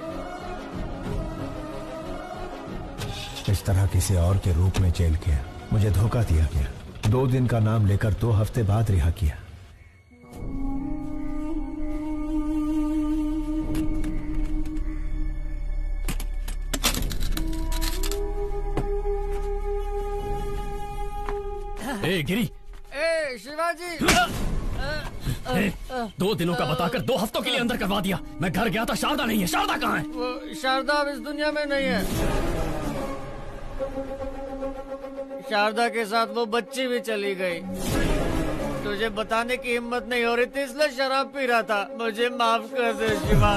इस तरह किसी और के रूप में जेल किया, मुझे धोखा दिया गया। 2 दिन का नाम लेकर 2 हफ्ते बाद रिहा किया। ए गिरी, ए शिवाजी, 2 दिनों का बताकर 2 हफ्तों के लिए अंदर करवा दिया। मैं घर गया था, शारदा नहीं है। शारदा कहाँ है? वो शारदा अब इस दुनिया में नहीं है। शारदा के साथ वो बच्ची भी चली गई। तुझे बताने की हिम्मत नहीं हो रही थी, इसलिए शराब पी रहा था। मुझे माफ कर दे शिवा।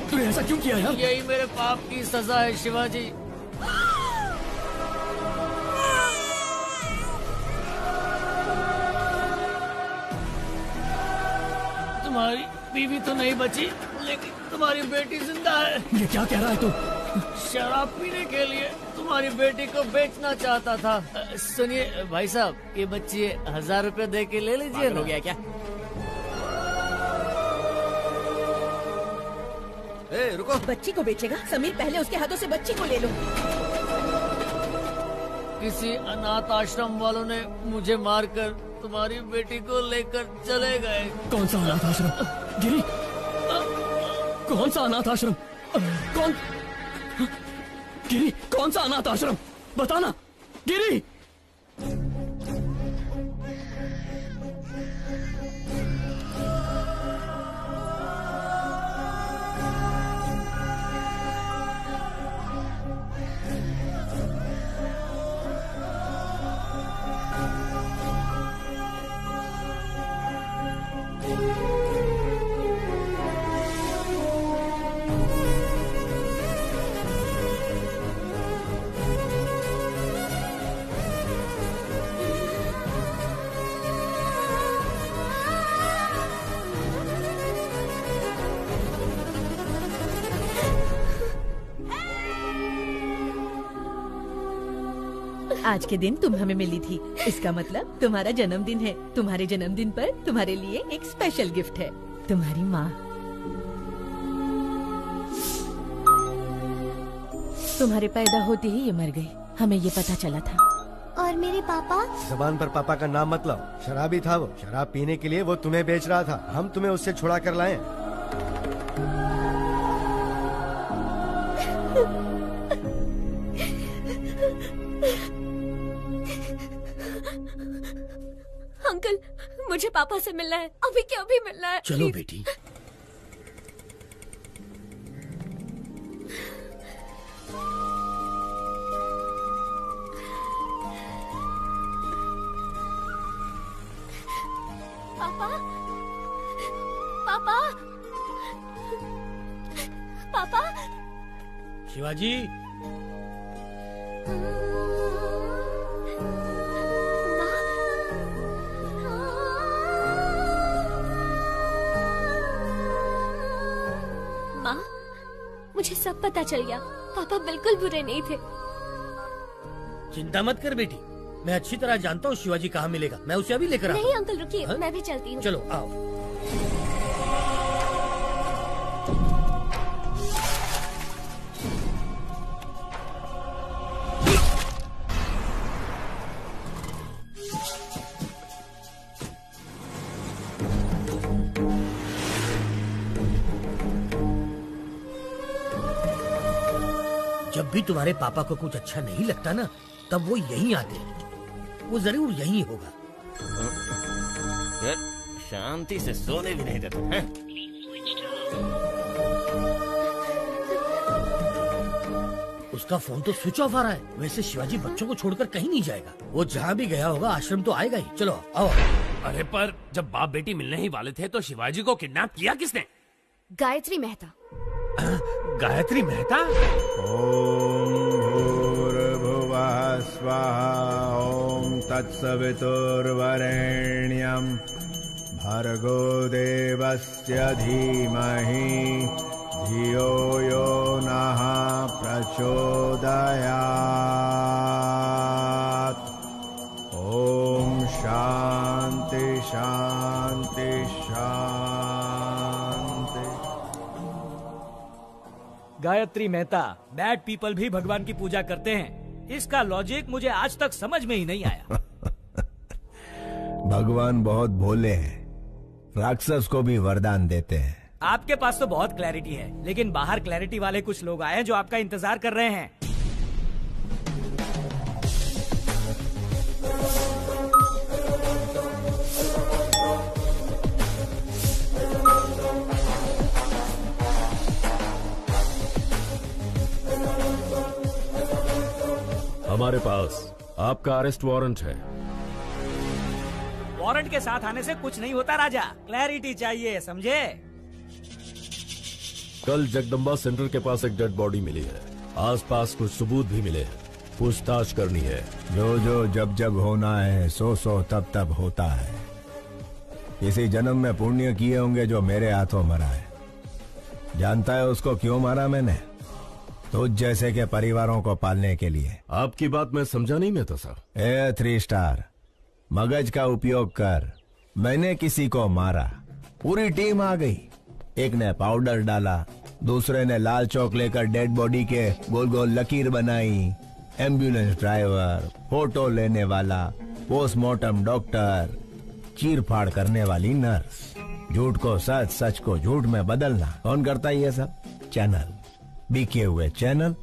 तूने ऐसा क्यों किया यार? यही मेरे पाप की सजा है शिवाजी। तुम्हारी बीवी तो नहीं बची, लेकिन तुम्हारी बेटी जिंदा है। ये क्या कह रहा है तू? शराब पीने के लिए तुम्हारी बेटी को बेचना चाहता था। सुनिए भाई साहब, ये बच्ची 1000 रुपए दे के ले लीजिए। हो गया क्या? रुको। बच्ची को बेचेगा? समीर, पहले उसके हाथों से बच्ची को ले लो। किसी अनाथ आश्रम वालों ने मुझे मारकर तुम्हारी बेटी को लेकर चले गए। कौन सा अनाथ आश्रम? गिरी, कौन सा अनाथ आश्रम? कौन? गिरी, कौन सा अनाथ आश्रम? बताना गिरी। आज के दिन तुम हमें मिली थी, इसका मतलब तुम्हारा जन्मदिन है। तुम्हारे जन्मदिन पर तुम्हारे लिए एक स्पेशल गिफ्ट है, तुम्हारी माँ। तुम्हारे पैदा होते ही ये मर गई, हमें ये पता चला था। और मेरे पापा? जबान पर पापा का नाम मत लाओ, शराबी था वो। शराब पीने के लिए वो तुम्हें बेच रहा था, हम तुम्हें उससे छुड़ा कर लाए। अंकल, मुझे पापा से मिलना है, अभी के अभी मिलना है। चलो बेटी। पापा, पापा, पापा। शिवाजी, माँ, मुझे सब पता चल गया। पापा बिल्कुल बुरे नहीं थे। चिंता मत कर बेटी, मैं अच्छी तरह जानता हूँ शिवाजी कहाँ मिलेगा। मैं उसे अभी लेकर आता हूँ। नहीं अंकल रुकिए, मैं भी चलती हूँ। चलो आओ। जब भी तुम्हारे पापा को कुछ अच्छा नहीं लगता ना, तब वो यहीं आते हैं। वो जरूर यहीं होगा। यार, शांति से सोने भी नहीं देते हैं। उसका फोन तो स्विच ऑफ आ रहा है। वैसे शिवाजी बच्चों को छोड़कर कहीं नहीं जाएगा। वो जहाँ भी गया होगा आश्रम तो आएगा ही। चलो आओ। अरे पर जब बाप बेटी मिलने ही वाले थे तो शिवाजी को किडनैप किया किसने? गायत्री मेहता। गायत्री मेहता? ओम भूर्भुवः स्वाहा ओम तत्सवितुर्वरेण्यं भर्गो देवस्य धीमहि धियो यो नः प्रचोदयात्। ओम शांति शांति शांति। गायत्री मेहता, बैड पीपल भी भगवान की पूजा करते हैं। इसका लॉजिक मुझे आज तक समझ में ही नहीं आया। भगवान बहुत भोले हैं, राक्षस को भी वरदान देते हैं। आपके पास तो बहुत क्लैरिटी है, लेकिन बाहर क्लैरिटी वाले कुछ लोग आए हैं जो आपका इंतजार कर रहे हैं। हमारे पास आपका अरेस्ट वारंट है। वारंट के साथ आने से कुछ नहीं होता राजा, क्लैरिटी चाहिए, समझे? कल जगदम्बा सेंटर के पास एक डेड बॉडी मिली है। आसपास कुछ सबूत भी मिले हैं, पूछताछ करनी है। जो जो जब जब होना है, सो सो तब तब होता है। किसी जन्म में पुण्य किए होंगे जो मेरे हाथों मरा है। जानता है उसको क्यों मारा मैंने? तुझ जैसे के परिवारों को पालने के लिए। आपकी बात मैं समझा नहीं मैं तो सर। 3 स्टार मगज का उपयोग कर। मैंने किसी को मारा, पूरी टीम आ गई। एक ने पाउडर डाला, दूसरे ने लाल चौक लेकर डेड बॉडी के गोल गोल लकीर बनाई। एम्बुलेंस ड्राइवर, फोटो लेने वाला, पोस्टमार्टम डॉक्टर, चीर फाड़ करने वाली नर्स। झूठ को सच, सच को झूठ में बदलना कौन करता है ये सब? चैनल, बिके हुए चैनल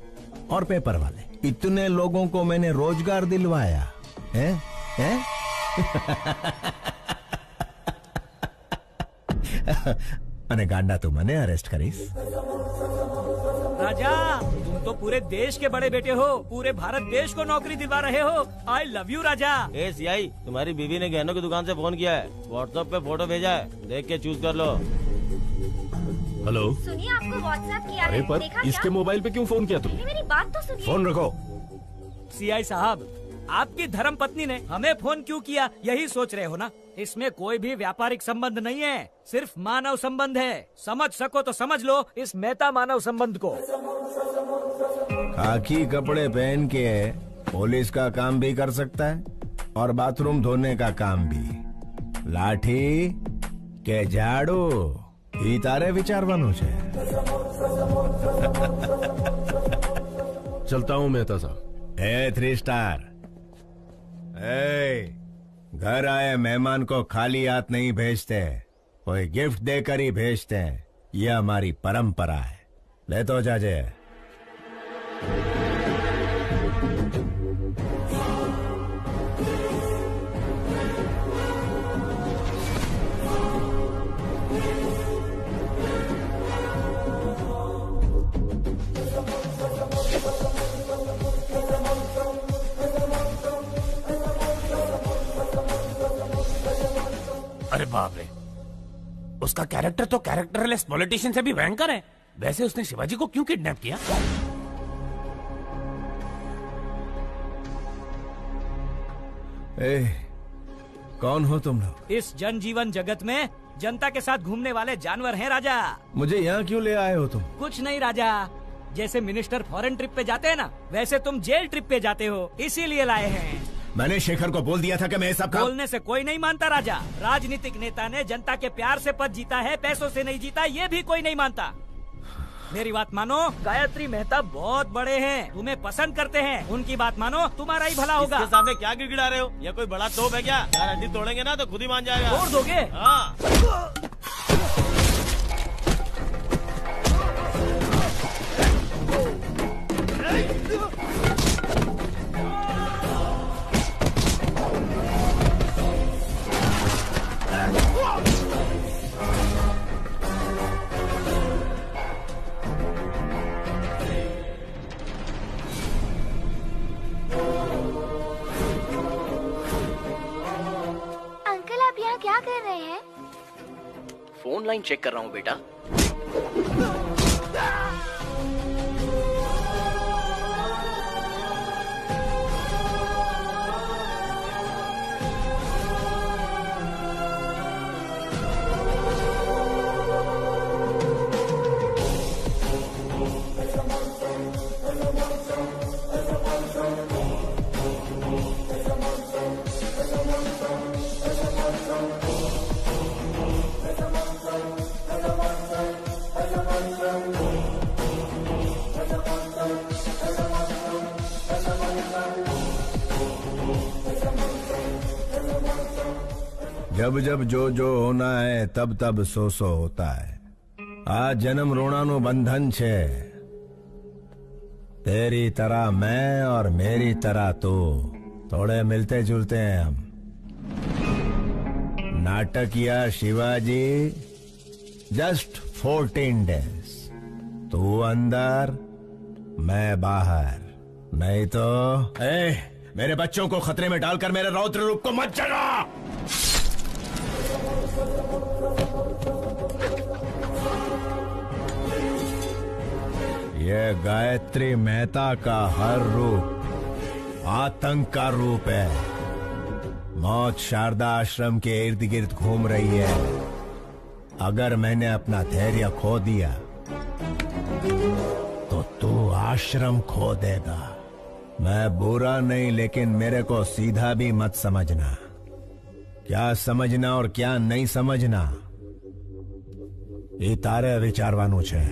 और पेपर वाले। इतने लोगों को मैंने रोजगार दिलवाया है? અને ગાંડા તું મને અરેસ્ટ કરીશ? राजा, तुम तो पूरे देश के बड़े बेटे हो, पूरे भारत देश को नौकरी दिलवा रहे हो। आई लव यू राजा। सीआई, तुम्हारी बीवी ने गहनों की दुकान से फोन किया है, व्हाट्सएप पे फोटो भेजा है, देख के चूज कर लो। हेलो, सुनिए, आपको व्हाट्सएप किया अरे है, पर देखा इसके क्या? मोबाइल पे क्यों फोन किया तुमने? मेरी बात तो सुनिए। फोन रखो। सीआई साहब, आपकी धर्म पत्नी ने हमें फोन क्यों किया, यही सोच रहे हो ना? इसमें कोई भी व्यापारिक संबंध नहीं है, सिर्फ मानव संबंध है। समझ सको तो समझ लो इस मेहता मानव संबंध को। खाकी कपड़े पहन के पुलिस का काम भी कर सकता है और बाथरूम धोने का काम भी। लाठी के झाड़ू ही तारे विचारवानु छे। चलता हूँ मेहता साहब। 3 स्टार। घर आए मेहमान को खाली हाथ नहीं भेजते, कोई गिफ्ट देकर ही भेजते हैं। यह हमारी परंपरा है। ले तो जाजे। अरे बाप रे, उसका कैरेक्टर तो कैरेक्टरलेस पॉलिटिशियन से भी भयंकर है। वैसे उसने शिवाजी को क्यों किडनैप किया? कौन हो तुम लोग? इस जनजीवन जगत में जनता के साथ घूमने वाले जानवर हैं राजा। मुझे यहाँ क्यों ले आए हो तुम? कुछ नहीं राजा, जैसे मिनिस्टर फॉरेन ट्रिप पे जाते हैं ना, वैसे तुम जेल ट्रिप पे जाते हो, इसीलिए लाए हैं। मैंने शेखर को बोल दिया था कि मैं सब काम... बोलने से कोई नहीं मानता राजा। राजनीतिक नेता ने जनता के प्यार से पद जीता है, पैसों से नहीं जीता, ये भी कोई नहीं मानता। मेरी बात मानो, गायत्री मेहता बहुत बड़े हैं, तुम्हें पसंद करते हैं, उनकी बात मानो, तुम्हारा ही भला होगा। इसके सामने क्या गिड़गिड़ा रहे हो? ये कोई बड़ा तोप है क्या? यार हड्डी तोड़ेंगे ना तो खुद ही मान जाएगा। तोड़ दोगे? हाँ। क्या कर रहे हैं? फोन लाइन चेक कर रहा हूँ बेटा। जब जब जो होना है तब तब सो होता है। आज जन्म रोणानु बंधन छे। तेरी तरह मैं और मेरी तरह तू, थोड़े मिलते जुलते हैं हम। नाटकिया शिवाजी जस्ट 14 डेज। तू अंदर, मैं बाहर। नहीं तो मेरे बच्चों को खतरे में डालकर मेरे रौद्र रूप को मत जगा। ये गायत्री मेहता का हर रूप आतंक का रूप है। मौत शारदा आश्रम के इर्द गिर्द घूम रही है। अगर मैंने अपना धैर्य खो दिया तो तू आश्रम खो देगा। मैं बुरा नहीं, लेकिन मेरे को सीधा भी मत समझना। क्या समझना और क्या नहीं समझना ये तारे विचारवानु छे।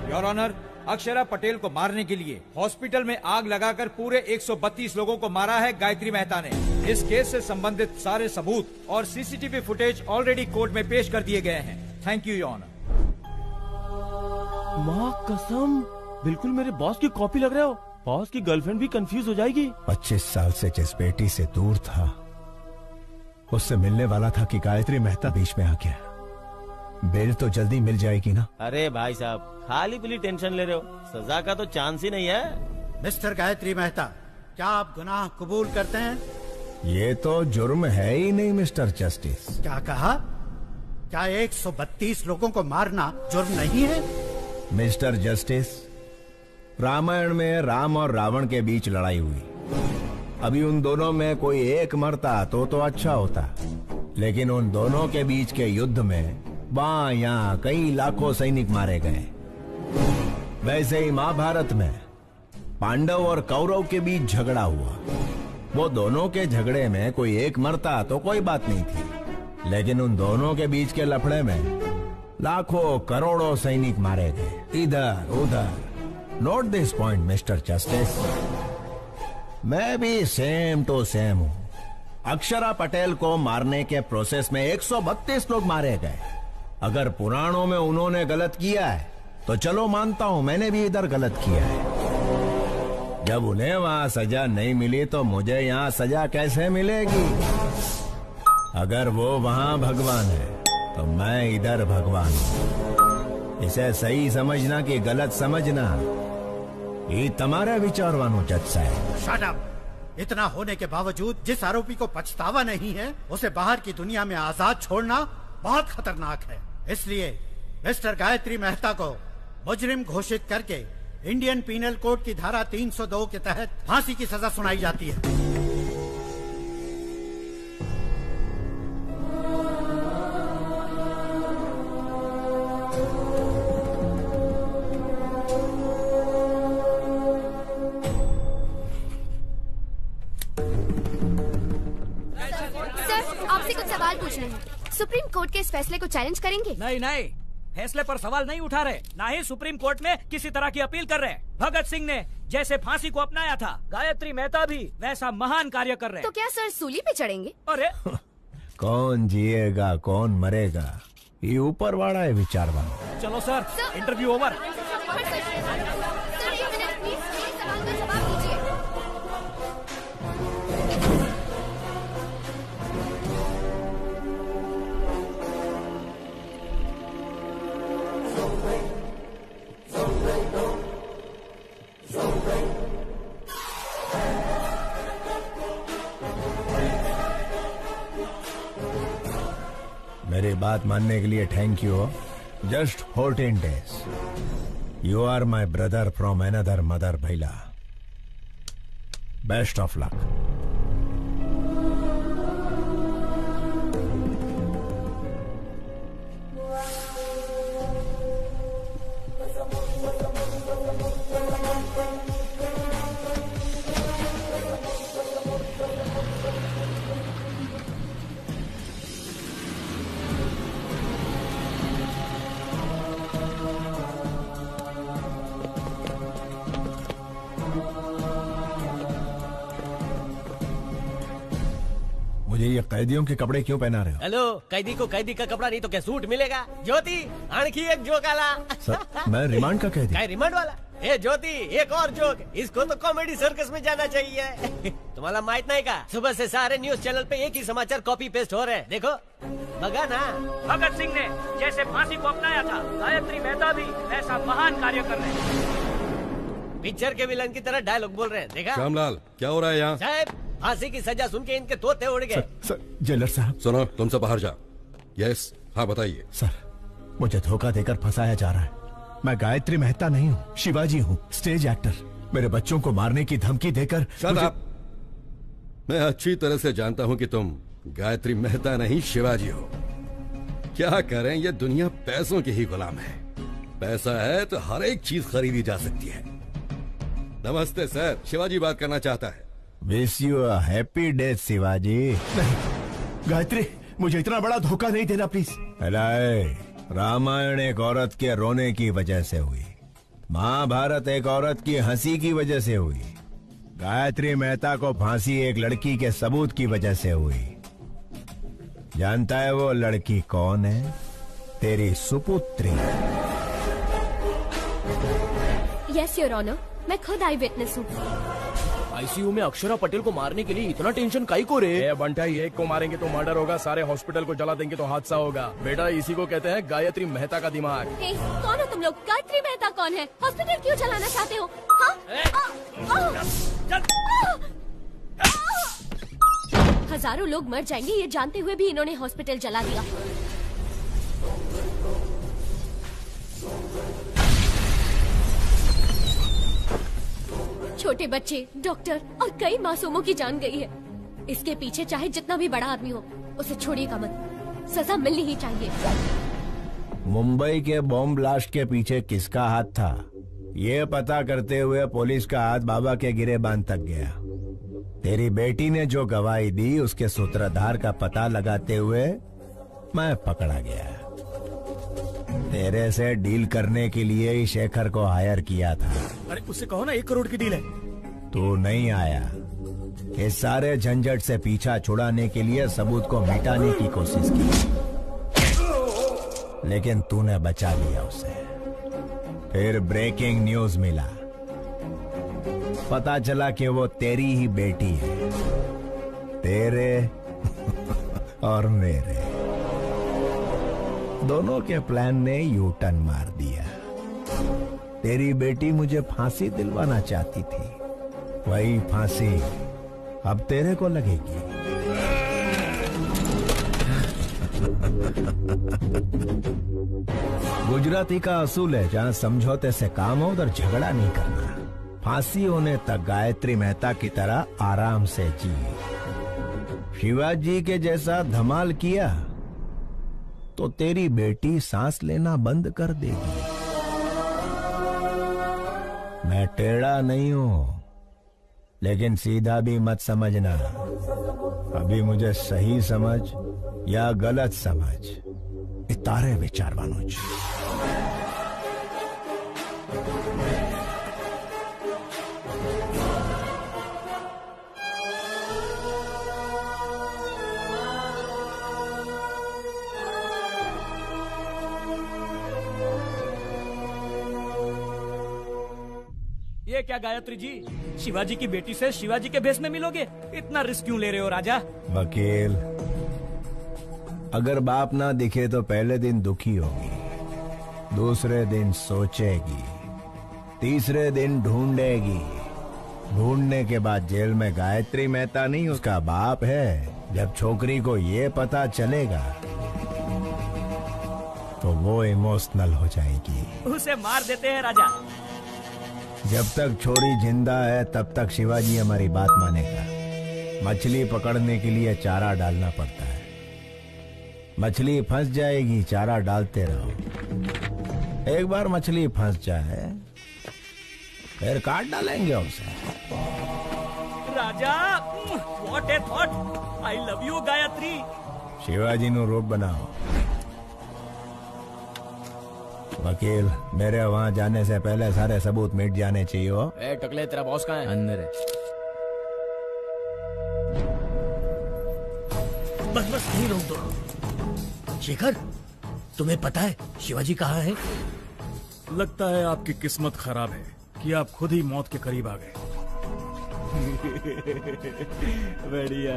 योर ऑनर, अक्षरा पटेल को मारने के लिए हॉस्पिटल में आग लगाकर पूरे 132 लोगों को मारा है गायत्री मेहता ने। इस केस से संबंधित सारे सबूत और सीसीटीवी फुटेज ऑलरेडी कोर्ट में पेश कर दिए गए हैं। Thank you your honour. माँ कसम, बिल्कुल मेरे बॉस की कॉपी लग रहे हो। बॉस की गर्लफ्रेंड भी कंफ्यूज हो जाएगी। 25 साल से जिस बेटी से दूर था, उससे मिलने वाला था कि गायत्री मेहता बीच में आ गया। बेल तो जल्दी मिल जाएगी ना? अरे भाई साहब, खाली पीली टेंशन ले रहे हो, सजा का तो चांस ही नहीं है। मिस्टर गायत्री मेहता, क्या आप गुनाह कबूल करते हैं? ये तो जुर्म है ही नहीं मिस्टर जस्टिस। क्या कहा? क्या 132 लोगों को मारना जुर्म नहीं है? मिस्टर जस्टिस, रामायण में राम और रावण के बीच लड़ाई हुई। अभी उन दोनों में कोई एक मरता तो अच्छा होता, लेकिन उन दोनों के बीच के युद्ध में वहां यहाँ कई लाखों सैनिक मारे गए। वैसे ही महाभारत में पांडव और कौरव के बीच झगड़ा हुआ। वो दोनों के झगड़े में कोई एक मरता तो कोई बात नहीं थी, लेकिन उन दोनों के बीच के लफड़े में लाखों करोड़ों सैनिक मारे गए इधर उधर। Note this point mister justice, मैं भी सेम टू सेम हूँ। अक्षरा पटेल को मारने के प्रोसेस में 132 लोग मारे गए। अगर पुराणों में उन्होंने गलत किया है तो चलो मानता हूँ मैंने भी इधर गलत किया है। जब उन्हें वहां सजा नहीं मिली तो मुझे यहाँ सजा कैसे मिलेगी? अगर वो वहां भगवान है तो मैं इधर भगवान हूँ। इसे सही समझना कि गलत समझना ये तुम्हारा विचारवानो जज साहब। Shut up! इतना होने के बावजूद जिस आरोपी को पछतावा नहीं है, उसे बाहर की दुनिया में आजाद छोड़ना बहुत खतरनाक है। इसलिए मिस्टर गायत्री मेहता को मुजरिम घोषित करके इंडियन पीनल कोड की धारा 302 के तहत फांसी की सजा सुनाई जाती है। सर, आपसे कुछ सवाल पूछने हैं। सुप्रीम कोर्ट के इस फैसले को चैलेंज करेंगे? नहीं नहीं, फैसले पर सवाल नहीं उठा रहे, ना ही सुप्रीम कोर्ट में किसी तरह की अपील कर रहे। भगत सिंह ने जैसे फांसी को अपनाया था, गायत्री मेहता भी वैसा महान कार्य कर रहे। तो क्या सर सूली पे चढ़ेंगे? अरे कौन जिएगा कौन मरेगा ये ऊपर वाला है विचारवान। चलो सर, इंटरव्यू ओवर। मेरी बात मानने के लिए thank you. Just 14 days। You are my brother from another mother भैला। Best of luck. मुझे ये कैदियों के कपड़े क्यों पहना रहे हो? हेलो, कैदी को कैदी का कपड़ा नहीं तो क्या सूट मिलेगा? ज्योति, आणखी एक जोक आला। सर, मैं रिमांड का कैदी। क्या रिमांड वाला? ए ज्योति, एक और जोक। इसको तो कॉमेडी सर्कस में जाना चाहिए। तुम्हारा माहित नहीं का? सुबह से सारे न्यूज चैनल पे एक ही समाचार कॉपी पेस्ट हो रहे हैं। देखो बगा ना। भगत सिंह ने जैसे फांसी को अपनाया था, गायत्री मेहता भी वैसा महान कार्य कर रहे। पिक्चर के विलन की तरह डायलॉग बोल रहे हैं। देखा? श्यामलाल, क्या हो रहा है यहाँ? साहब, फांसी की सजा सुन के इनके तोते उड़ गए। सर, जेलर साहब। सुनो, तुम सब बाहर जाओ। यस, हाँ बताइए। सर, मुझे धोखा देकर फंसाया जा रहा है। मैं गायत्री मेहता नहीं हूँ, शिवाजी हूँ, स्टेज एक्टर। मेरे बच्चों को मारने की धमकी देकर मैं अच्छी तरह से जानता हूँ कि तुम गायत्री मेहता नहीं शिवाजी हो। क्या करें, ये दुनिया पैसों की ही गुलाम है। पैसा है तो हर एक चीज खरीदी जा सकती है। नमस्ते सर, शिवाजी बात करना चाहता है। Wish you a happy death Shivaji. नहीं, गायत्री, मुझे इतना बड़ा धोखा नहीं देना प्लीज। रामायण एक औरत के रोने की वजह से हुई, महाभारत एक औरत की हंसी की वजह से हुई, गायत्री मेहता को फांसी एक लड़की के सबूत की वजह से हुई। जानता है वो लड़की कौन है? तेरी सुपुत्री। यस योर ऑनर, मैं खुद आई विटनेस हूँ। आईसीयू में अक्षरा पटेल को मारने के लिए इतना टेंशन काई को रे? बंटा, एक को मारेंगे तो मर्डर होगा, सारे हॉस्पिटल को जला देंगे तो हादसा होगा। बेटा, इसी को कहते हैं गायत्री मेहता का दिमाग। हे, कौन हो तुम लोग? गायत्री मेहता कौन है? हॉस्पिटल क्यों जलाना चाहते हो? हजारों लोग मर जाएंगे ये जानते हुए भी इन्होंने हॉस्पिटल जला दिया। छोटे बच्चे, डॉक्टर और कई मासूमों की जान गई है। इसके पीछे चाहे जितना भी बड़ा आदमी हो, उसे छोड़िएगा मत। सजा मिलनी ही चाहिए। मुंबई के बॉम्ब ब्लास्ट के पीछे किसका हाथ था, ये पता करते हुए पुलिस का हाथ बाबा के गिरेबान तक गया। तेरी बेटी ने जो गवाही दी उसके सूत्रधार का पता लगाते हुए मैं पकड़ा गया। तेरे से डील करने के लिए ही शेखर को हायर किया था। अरे उससे कहो ना 1 करोड़ की डील है। तू नहीं आया। इस सारे झंझट से पीछा छुड़ाने के लिए सबूत को मिटाने की कोशिश की, लेकिन तूने बचा लिया उसे। फिर ब्रेकिंग न्यूज मिला, पता चला कि वो तेरी ही बेटी है, तेरे और मेरे दोनों के प्लान ने यू टर्न मार दिया। तेरी बेटी मुझे फांसी दिलवाना चाहती थी, वही फांसी अब तेरे को लगेगी। गुजराती का असूल है, जहाँ समझौते से काम हो उधर झगड़ा नहीं करना। फांसी होने तक गायत्री मेहता की तरह आराम से जी। शिवाजी के जैसा धमाल किया तो तेरी बेटी सांस लेना बंद कर देगी। मैं टेढ़ा नहीं हूं, लेकिन सीधा भी मत समझना। अभी मुझे सही समझ या गलत समझ, इतारे विचारवानुज। ये क्या गायत्री जी, शिवाजी की बेटी से शिवाजी के भेष में मिलोगे? इतना रिस्क क्यों ले रहे हो राजा? वकील, अगर बाप ना दिखे तो पहले दिन दुखी होगी, दूसरे दिन सोचेगी, तीसरे दिन ढूंढेगी, ढूंढने के बाद जेल में गायत्री मेहता नहीं उसका बाप है। जब छोकरी को ये पता चलेगा तो वो इमोशनल हो जाएगी। उसे मार देते हैं राजा। जब तक छोरी जिंदा है तब तक शिवाजी हमारी बात मानेगा। मछली पकड़ने के लिए चारा डालना पड़ता है, मछली फंस जाएगी, चारा डालते रहो। एक बार मछली फंस जाए फिर काट डालेंगे उसे। Raja, what a thought. I love you Gayatri. Shivaji नु रूप बनाओ। वकील, मेरे वहाँ जाने से पहले सारे सबूत मिट जाने चाहिए। हो ए टकले, तेरा बॉस कहाँ है? अंदर है। बस बस नहीं रोक दो। शेखर, तुम्हें पता है शिवाजी कहाँ है? लगता है आपकी किस्मत खराब है कि आप खुद ही मौत के करीब आ गए। बढ़िया।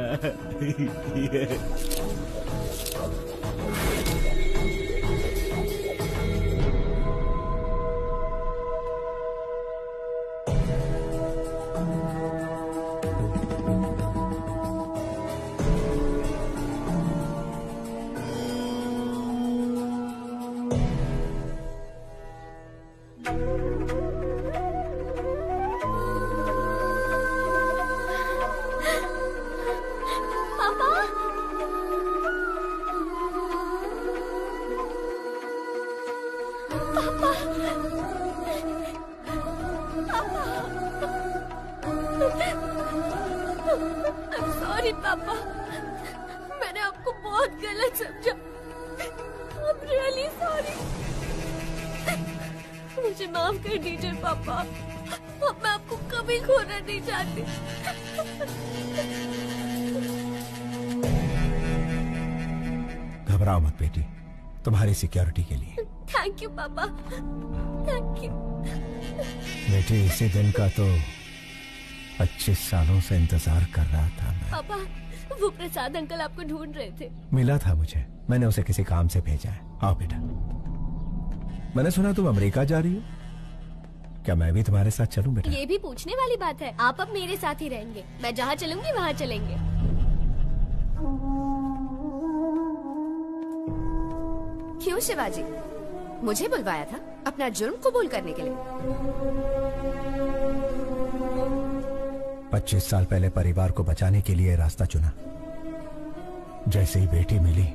सॉरी पापा, मैंने आपको बहुत गलत समझा। I'm really sorry। मुझे माफ कर दीजिए पापा, अब मैं आपको कभी खोना नहीं चाहती। घबराओ मत बेटी, तुम्हारी सिक्योरिटी के लिए। थैंक यू पापा, थैंक यू। बेटी, इसी दिन का तो 25 सालों से इंतजार कर रहा था मैं। पापा, वो प्रसाद अंकल आपको ढूंढ रहे थे। मिला था मुझे, मैंने उसे किसी काम से भेजा है। आओ बेटा। मैंने सुना तुम अमेरिका जा रही हो, क्या मैं भी तुम्हारे साथ चलूं बेटा? ये भी पूछने वाली बात है। आप अब मेरे साथ ही रहेंगे, मैं जहाँ चलूंगी वहाँ चलेंगे। क्यों शिवाजी, मुझे बुलवाया था अपना जुर्म कबूल करने के लिए? 25 साल पहले परिवार को बचाने के लिए रास्ता चुना। जैसे ही बेटी मिली,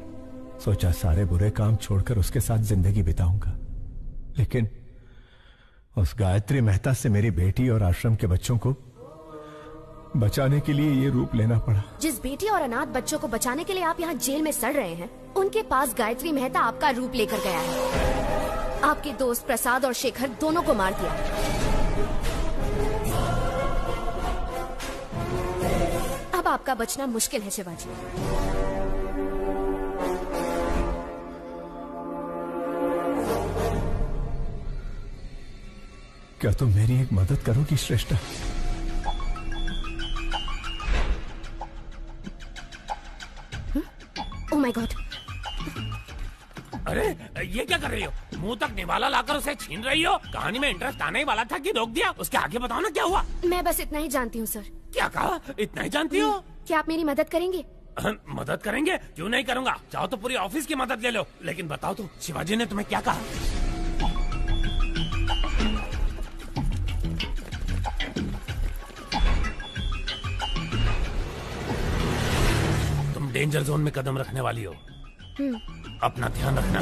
सोचा सारे बुरे काम छोड़कर उसके साथ जिंदगी बिताऊंगा। लेकिन उस गायत्री मेहता से मेरी बेटी और आश्रम के बच्चों को बचाने के लिए ये रूप लेना पड़ा। जिस बेटी और अनाथ बच्चों को बचाने के लिए आप यहाँ जेल में सड़ रहे हैं, उनके पास गायत्री मेहता आपका रूप लेकर गया है। आपके दोस्त प्रसाद और शेखर दोनों को मार दिया। अब आपका बचना मुश्किल है शिवाजी। क्या तुम मेरी एक मदद करोगी श्रेष्ठा? Oh my God! अरे ये क्या कर रही हो? मुंह तक निवाला लाकर उसे छीन रही हो? कहानी में इंटरेस्ट आने ही वाला था कि रोक दिया? उसके आगे बताओ ना क्या हुआ। मैं बस इतना ही जानती हूँ सर। क्या कहा? इतना ही जानती हो? क्या आप मेरी मदद करेंगे? मदद करेंगे? क्यों नहीं करूँगा। चाहो तो पूरी ऑफिस की मदद ले लो। लेकिन बताओ तो, शिवाजी ने तुम्हें क्या कहा? तुम डेंजर जोन में कदम रखने वाली हो, अपना ध्यान रखना।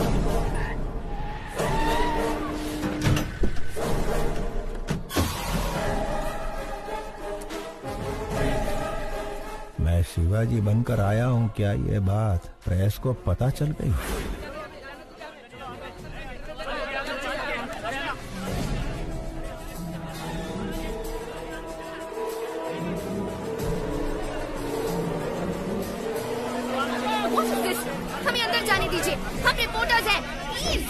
मैं शिवाजी बनकर आया हूँ, क्या ये बात प्रेस को पता चल गई? हमें अंदर जाने दीजिए, हम रिपोर्टर्स हैं, प्लीज।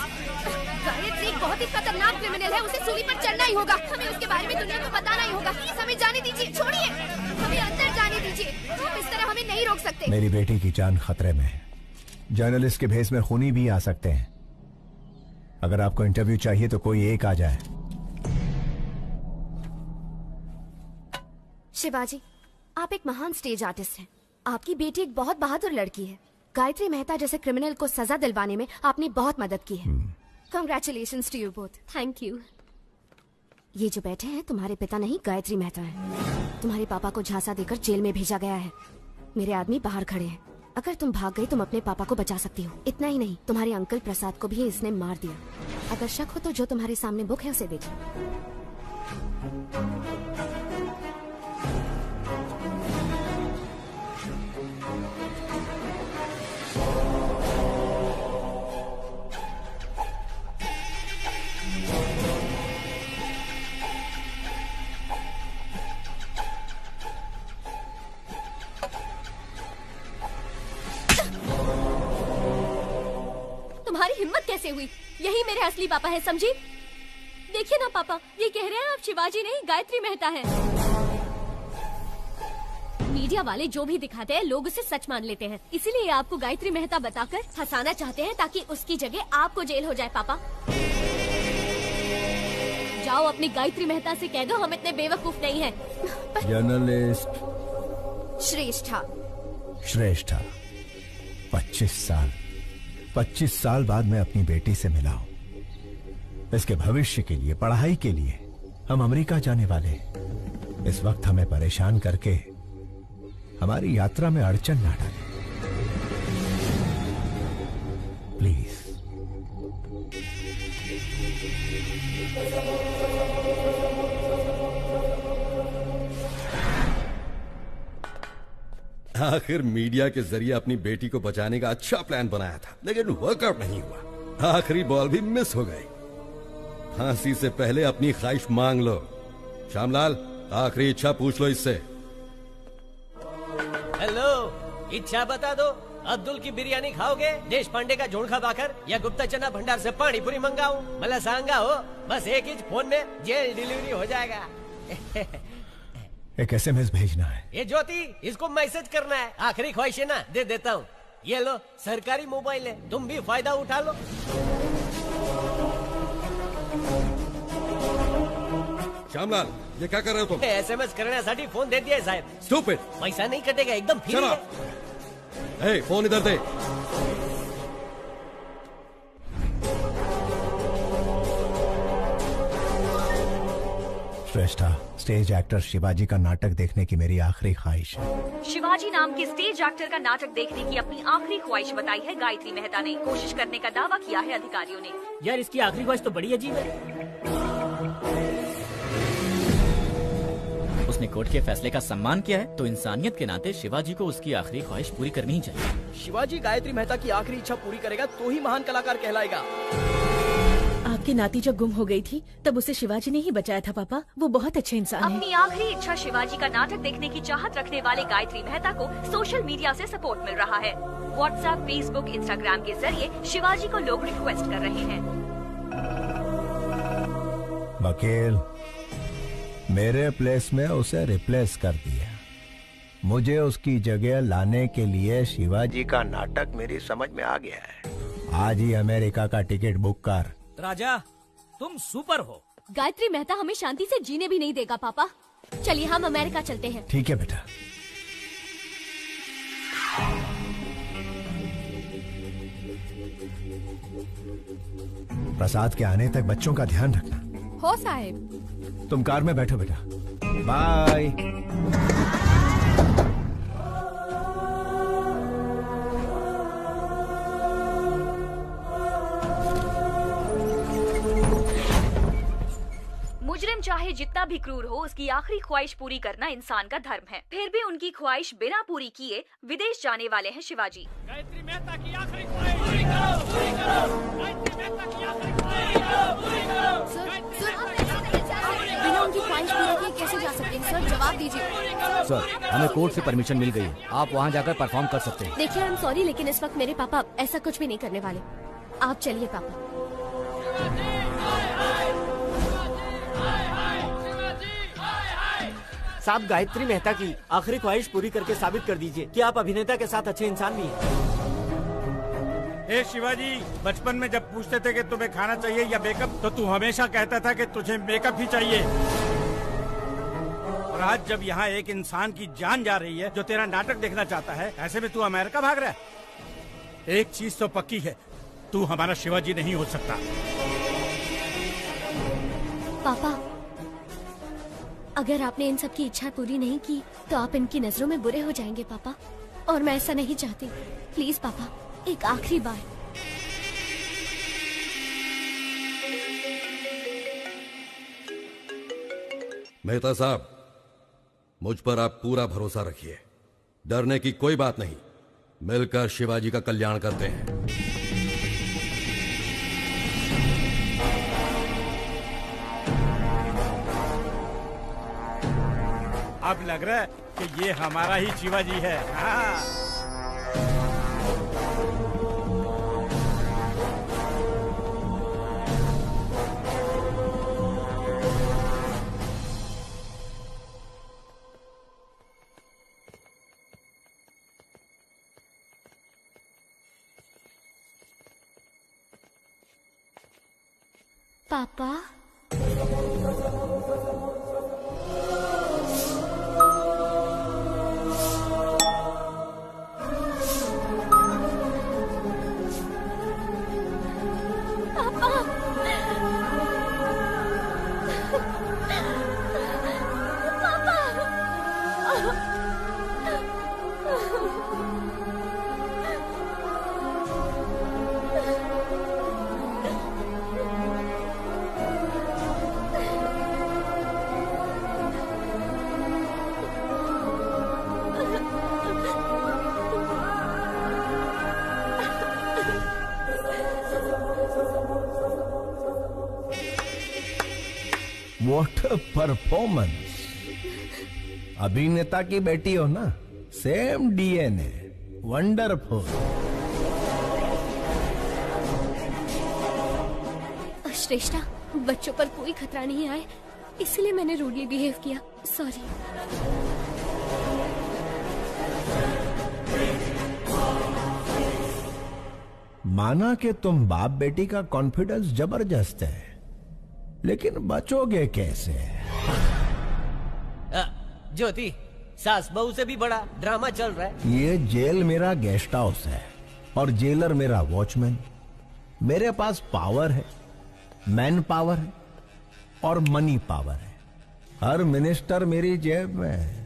गायत्री एक बहुत ही खतरनाक क्रिमिनल है, उसे सूली पर चढ़ना ही होगा। हमें उसके बारे में दुनिया को बताना ही होगा। प्लीज हमें जाने दीजिए, छोड़िए, हमें अंदर जाने दीजिए। आप इस तरह हमें नहीं रोक सकते। मेरी बेटी की जान खतरे में है। जर्नलिस्ट के भेस में खूनी भी आ सकते हैं। अगर आपको इंटरव्यू चाहिए तो कोई एक आ जाए। शिवाजी, आप एक महान स्टेज आर्टिस्ट हैं। आपकी बेटी एक बहुत बहादुर लड़की है। गायत्री मेहता जैसे क्रिमिनल को सजा दिलवाने में आपने बहुत मदद की है। Congratulations to you both. Thank you. ये जो बैठे हैं तुम्हारे पिता नहीं, गायत्री मेहता है। तुम्हारे पापा को झांसा देकर जेल में भेजा गया है। मेरे आदमी बाहर खड़े हैं। अगर तुम भाग गई तुम अपने पापा को बचा सकती हो। इतना ही नहीं, तुम्हारे अंकल प्रसाद को भी इसने मार दिया। अगर शक हो तो जो तुम्हारे सामने बुक है उसे देखिए। तुम्हारी हिम्मत कैसे हुई? यही मेरे असली पापा है, समझी? देखिए ना पापा, ये कह रहे हैं आप शिवाजी नहीं गायत्री मेहता है। मीडिया वाले जो भी दिखाते हैं लोग उसे सच मान लेते हैं, इसीलिए आपको गायत्री मेहता बताकर फंसाना चाहते हैं ताकि उसकी जगह आपको जेल हो जाए। पापा जाओ अपनी गायत्री मेहता से कह दो हम इतने बेवकूफ नहीं हैं। जर्नलिस्ट श्रेष्ठा 25 साल बाद मैं अपनी बेटी से मिला हूं। इसके भविष्य के लिए, पढ़ाई के लिए हम अमेरिका जाने वाले हैं। इस वक्त हमें परेशान करके हमारी यात्रा में अड़चन ना डालें, प्लीज। आखिर मीडिया के जरिए अपनी बेटी को बचाने का अच्छा प्लान बनाया था, लेकिन वर्कआउट नहीं हुआ। आखिरी बॉल भी मिस हो गई। फांसी से पहले अपनी ख्वाहिश मांग लो। श्यामलाल, आखिरी इच्छा पूछ लो इससे। हेलो, इच्छा बता दो। अब्दुल की बिरयानी खाओगे, देश पांडे का जोड़ खाकर, या गुप्ता चना भंडार से पानी पूरी मंगाऊं? भला सांगा हो, बस एक ही फोन में जेल डिलीवरी हो जाएगा। एक SMS भेजना है। ये ज्योति, इसको मैसेज करना है। आखिरी ख्वाहिश है ना, दे देता हूँ। ये लो, सरकारी मोबाइल है, तुम भी फायदा उठा लो। श्यामलाल, ये क्या कर रहे हो तुम? SMS करण्यासाठी फोन दे दिया साहेब। स्टूपिड। पैसा नहीं कटेगा, एकदम फ्री है। ए, फोन इधर दे। श्रेष्ठा, स्टेज एक्टर शिवाजी का नाटक देखने की मेरी आखिरी ख्वाहिश है। शिवाजी नाम के स्टेज एक्टर का नाटक देखने की अपनी आखिरी ख्वाहिश बताई है गायत्री मेहता ने। कोशिश करने का दावा किया है अधिकारियों ने। यार, इसकी आखिरी ख्वाहिश तो बड़ी अजीब है। उसने कोर्ट के फैसले का सम्मान किया है, तो इंसानियत के नाते शिवाजी को उसकी आखिरी ख्वाहिश पूरी करनी ही चाहिए। शिवाजी गायत्री मेहता की आखिरी इच्छा पूरी करेगा तो ही महान कलाकार कहलाएगा। आपकी नाती जब गुम हो गई थी तब उसे शिवाजी ने ही बचाया था पापा। वो बहुत अच्छे इंसान हैं। अपनी आखिरी इच्छा शिवाजी का नाटक देखने की चाहत रखने वाले गायत्री मेहता को सोशल मीडिया से सपोर्ट मिल रहा है। व्हाट्सएप, फेसबुक, इंस्टाग्राम के जरिए शिवाजी को लोग रिक्वेस्ट कर रहे हैं। वकील, मेरे प्लेस में उसे रिप्लेस कर दिया। मुझे उसकी जगह लाने के लिए शिवाजी का नाटक मेरी समझ में आ गया है। आज ही अमेरिका का टिकट बुक कर। राजा, तुम सुपर हो। गायत्री मेहता हमें शांति से जीने भी नहीं देगा पापा। चलिए हम अमेरिका चलते हैं। ठीक है बेटा। प्रसाद के आने तक बच्चों का ध्यान रखना। हो साहेब। तुम कार में बैठो बेटा। बाय। मुजरिम चाहे जितना भी क्रूर हो, उसकी आखिरी ख्वाहिश पूरी करना इंसान का धर्म है। फिर भी उनकी ख्वाहिश बिना पूरी किए विदेश जाने वाले हैं शिवाजी। गायत्री मेहता की आखिरी ख्वाहिश पूरी करो, पूरी करो। गायत्री मेहता की आखिरी ख्वाहिश पूरी करो, पूरी करो। बिना उनकी ख्वाहिश पूरी किए कैसे जा सकते हैं सर? जवाब दीजिए। सर, हमें कोर्ट से परमिशन मिल गई है, आप वहाँ जाकर परफॉर्म कर सकते हैं। देखिए, आई एम सॉरी, लेकिन इस वक्त मेरे पापा ऐसा कुछ भी नहीं करने वाले। आप चलिए पापा। साहब, गायत्री मेहता की आखिरी ख्वाहिश पूरी करके साबित कर दीजिए कि आप अभिनेता के साथ अच्छे इंसान भी हैं। ए शिवाजी, बचपन में जब पूछते थे कि तुम्हें खाना चाहिए या मेकअप, तो तू हमेशा कहता था कि तुझे मेकअप ही चाहिए। और आज जब यहाँ एक इंसान की जान जा रही है जो तेरा नाटक देखना चाहता है, ऐसे में तू अमेरिका भाग रहा है। एक चीज तो पक्की है, तू हमारा शिवाजी नहीं हो सकता। पापा, अगर आपने इन सब की इच्छा पूरी नहीं की तो आप इनकी नजरों में बुरे हो जाएंगे पापा, और मैं ऐसा नहीं चाहती। प्लीज पापा, एक आखिरी बार। मेहता साहब, मुझ पर आप पूरा भरोसा रखिए। डरने की कोई बात नहीं, मिलकर शिवाजी का कल्याण करते हैं। अब लग रहा है कि ये हमारा ही शिवाजी है। हाँ। पापा, व्हाट अ परफॉर्मेंस। अभिनेता की बेटी हो ना, सेम DNA। वंडरफुल। श्रेष्ठा, बच्चों पर कोई खतरा नहीं आए, इसलिए मैंने रूडली बिहेव किया। सॉरी। माना कि तुम बाप बेटी का कॉन्फिडेंस जबरदस्त है, लेकिन बचोगे कैसे? ज्योति, सास बहू से भी बड़ा ड्रामा चल रहा है। ये जेल मेरा गेस्ट हाउस है और जेलर मेरा वॉचमैन। मेरे पास पावर है, मैन पावर है और मनी पावर है। हर मिनिस्टर मेरी जेब में है।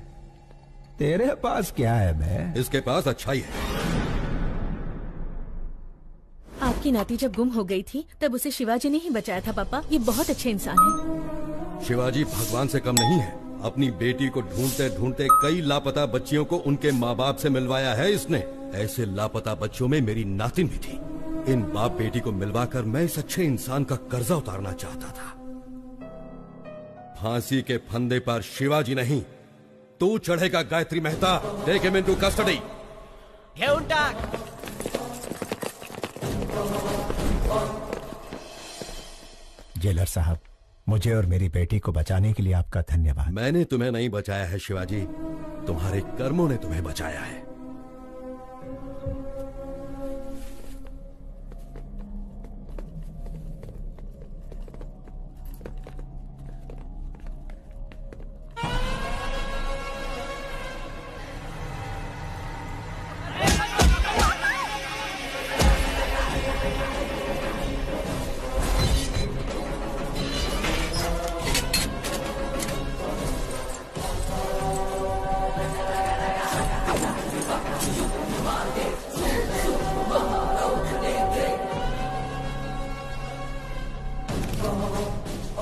तेरे पास क्या है बे? इसके पास अच्छाई है। आपकी नाती जब गुम हो गई थी तब उसे शिवाजी ने ही बचाया था पापा। ये बहुत अच्छे इंसान हैं। शिवाजी भगवान से कम नहीं है। अपनी बेटी को ढूंढते ढूंढते कई लापता बच्चियों को उनके माँ बाप से मिलवाया है इसने। ऐसे लापता बच्चों में मेरी नातिन भी थी। इन बाप बेटी को मिलवाकर मैं इस अच्छे इंसान का कर्जा उतारना चाहता था। फांसी के फंदे पर शिवाजी नहीं, तू चढ़ेगा Gayatri Mehta. Take him into custody. घेऊन टाक। जेलर साहब, मुझे और मेरी बेटी को बचाने के लिए आपका धन्यवाद। मैंने तुम्हें नहीं बचाया है शिवाजी, तुम्हारे कर्मों ने तुम्हें बचाया है।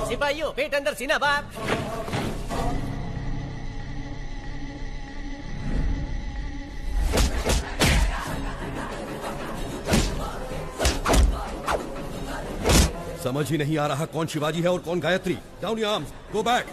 सिपाहियों, पेट अंदर सीना बाहर। समझ ही नहीं आ रहा कौन शिवाजी है और कौन Gayatri. Down your arms, go back.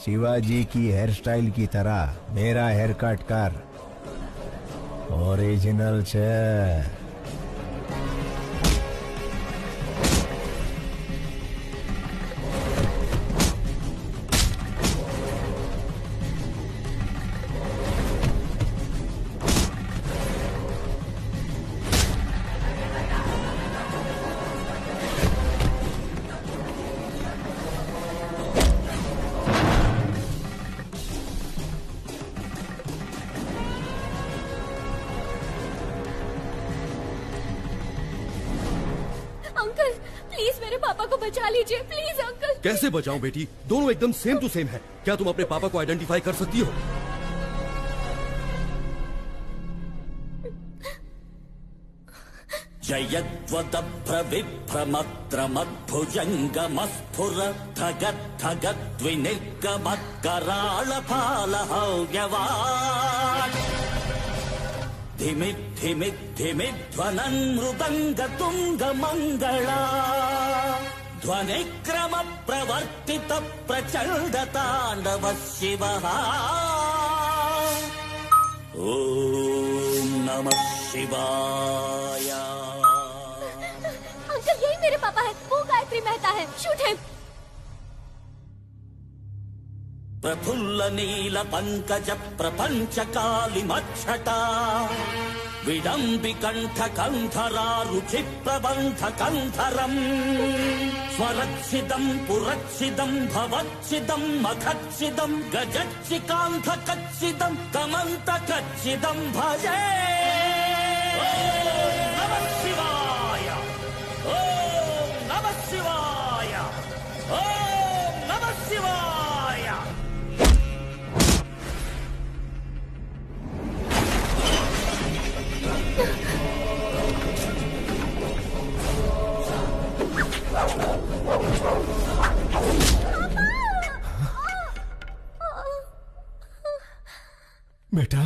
Shivaji की हेयर स्टाइल की तरह मेरा हेयर कट कर। ओरिजिनल छे। कैसे बचाऊं बेटी? दोनों एकदम सेम टू सेम है। क्या तुम अपने पापा को आइडेंटिफाई कर सकती हो? ध्वनिक्रम प्रवर्तित प्रचंड तांडव शिवः। ओम नमः शिवाय। अंकल यही मेरे पापा है, वो गायत्री मेहता है। Shoot him. प्रफुल्ल नील पंकज प्रपंच कालिमच्छटा विडम्बिकण्ठ कण्ठरा रुचि प्रबन्ध कण्ठरम् स्वरक्षिदम् पुरक्षिदम् भवक्षिदम् मखक्षिदम् गजक्षिकान्ध कक्षिदम् कमन्त कक्षिदम् भजे। नमः शिवाय, ओम नमः शिवाय, ओम नमः शिवाय। बेटा,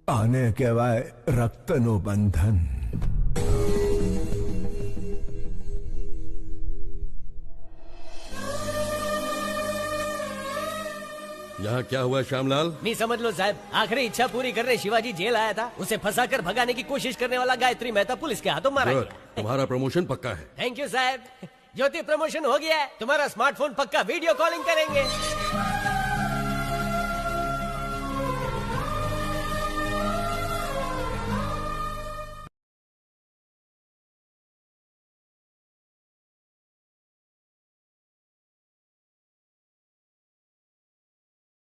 आने के बाद रक्तनु बंधन। यहाँ क्या हुआ श्यामलाल? नहीं समझ लो साहब, आखिरी इच्छा पूरी करने शिवाजी जेल आया था। उसे फंसाकर भगाने की कोशिश करने वाला गायत्री मेहता पुलिस के हाथों मारा गया। तुम्हारा प्रमोशन पक्का है। थैंक यू साहब। ज्योति प्रमोशन हो गया है। तुम्हारा स्मार्टफोन पक्का वीडियो कॉलिंग करेंगे।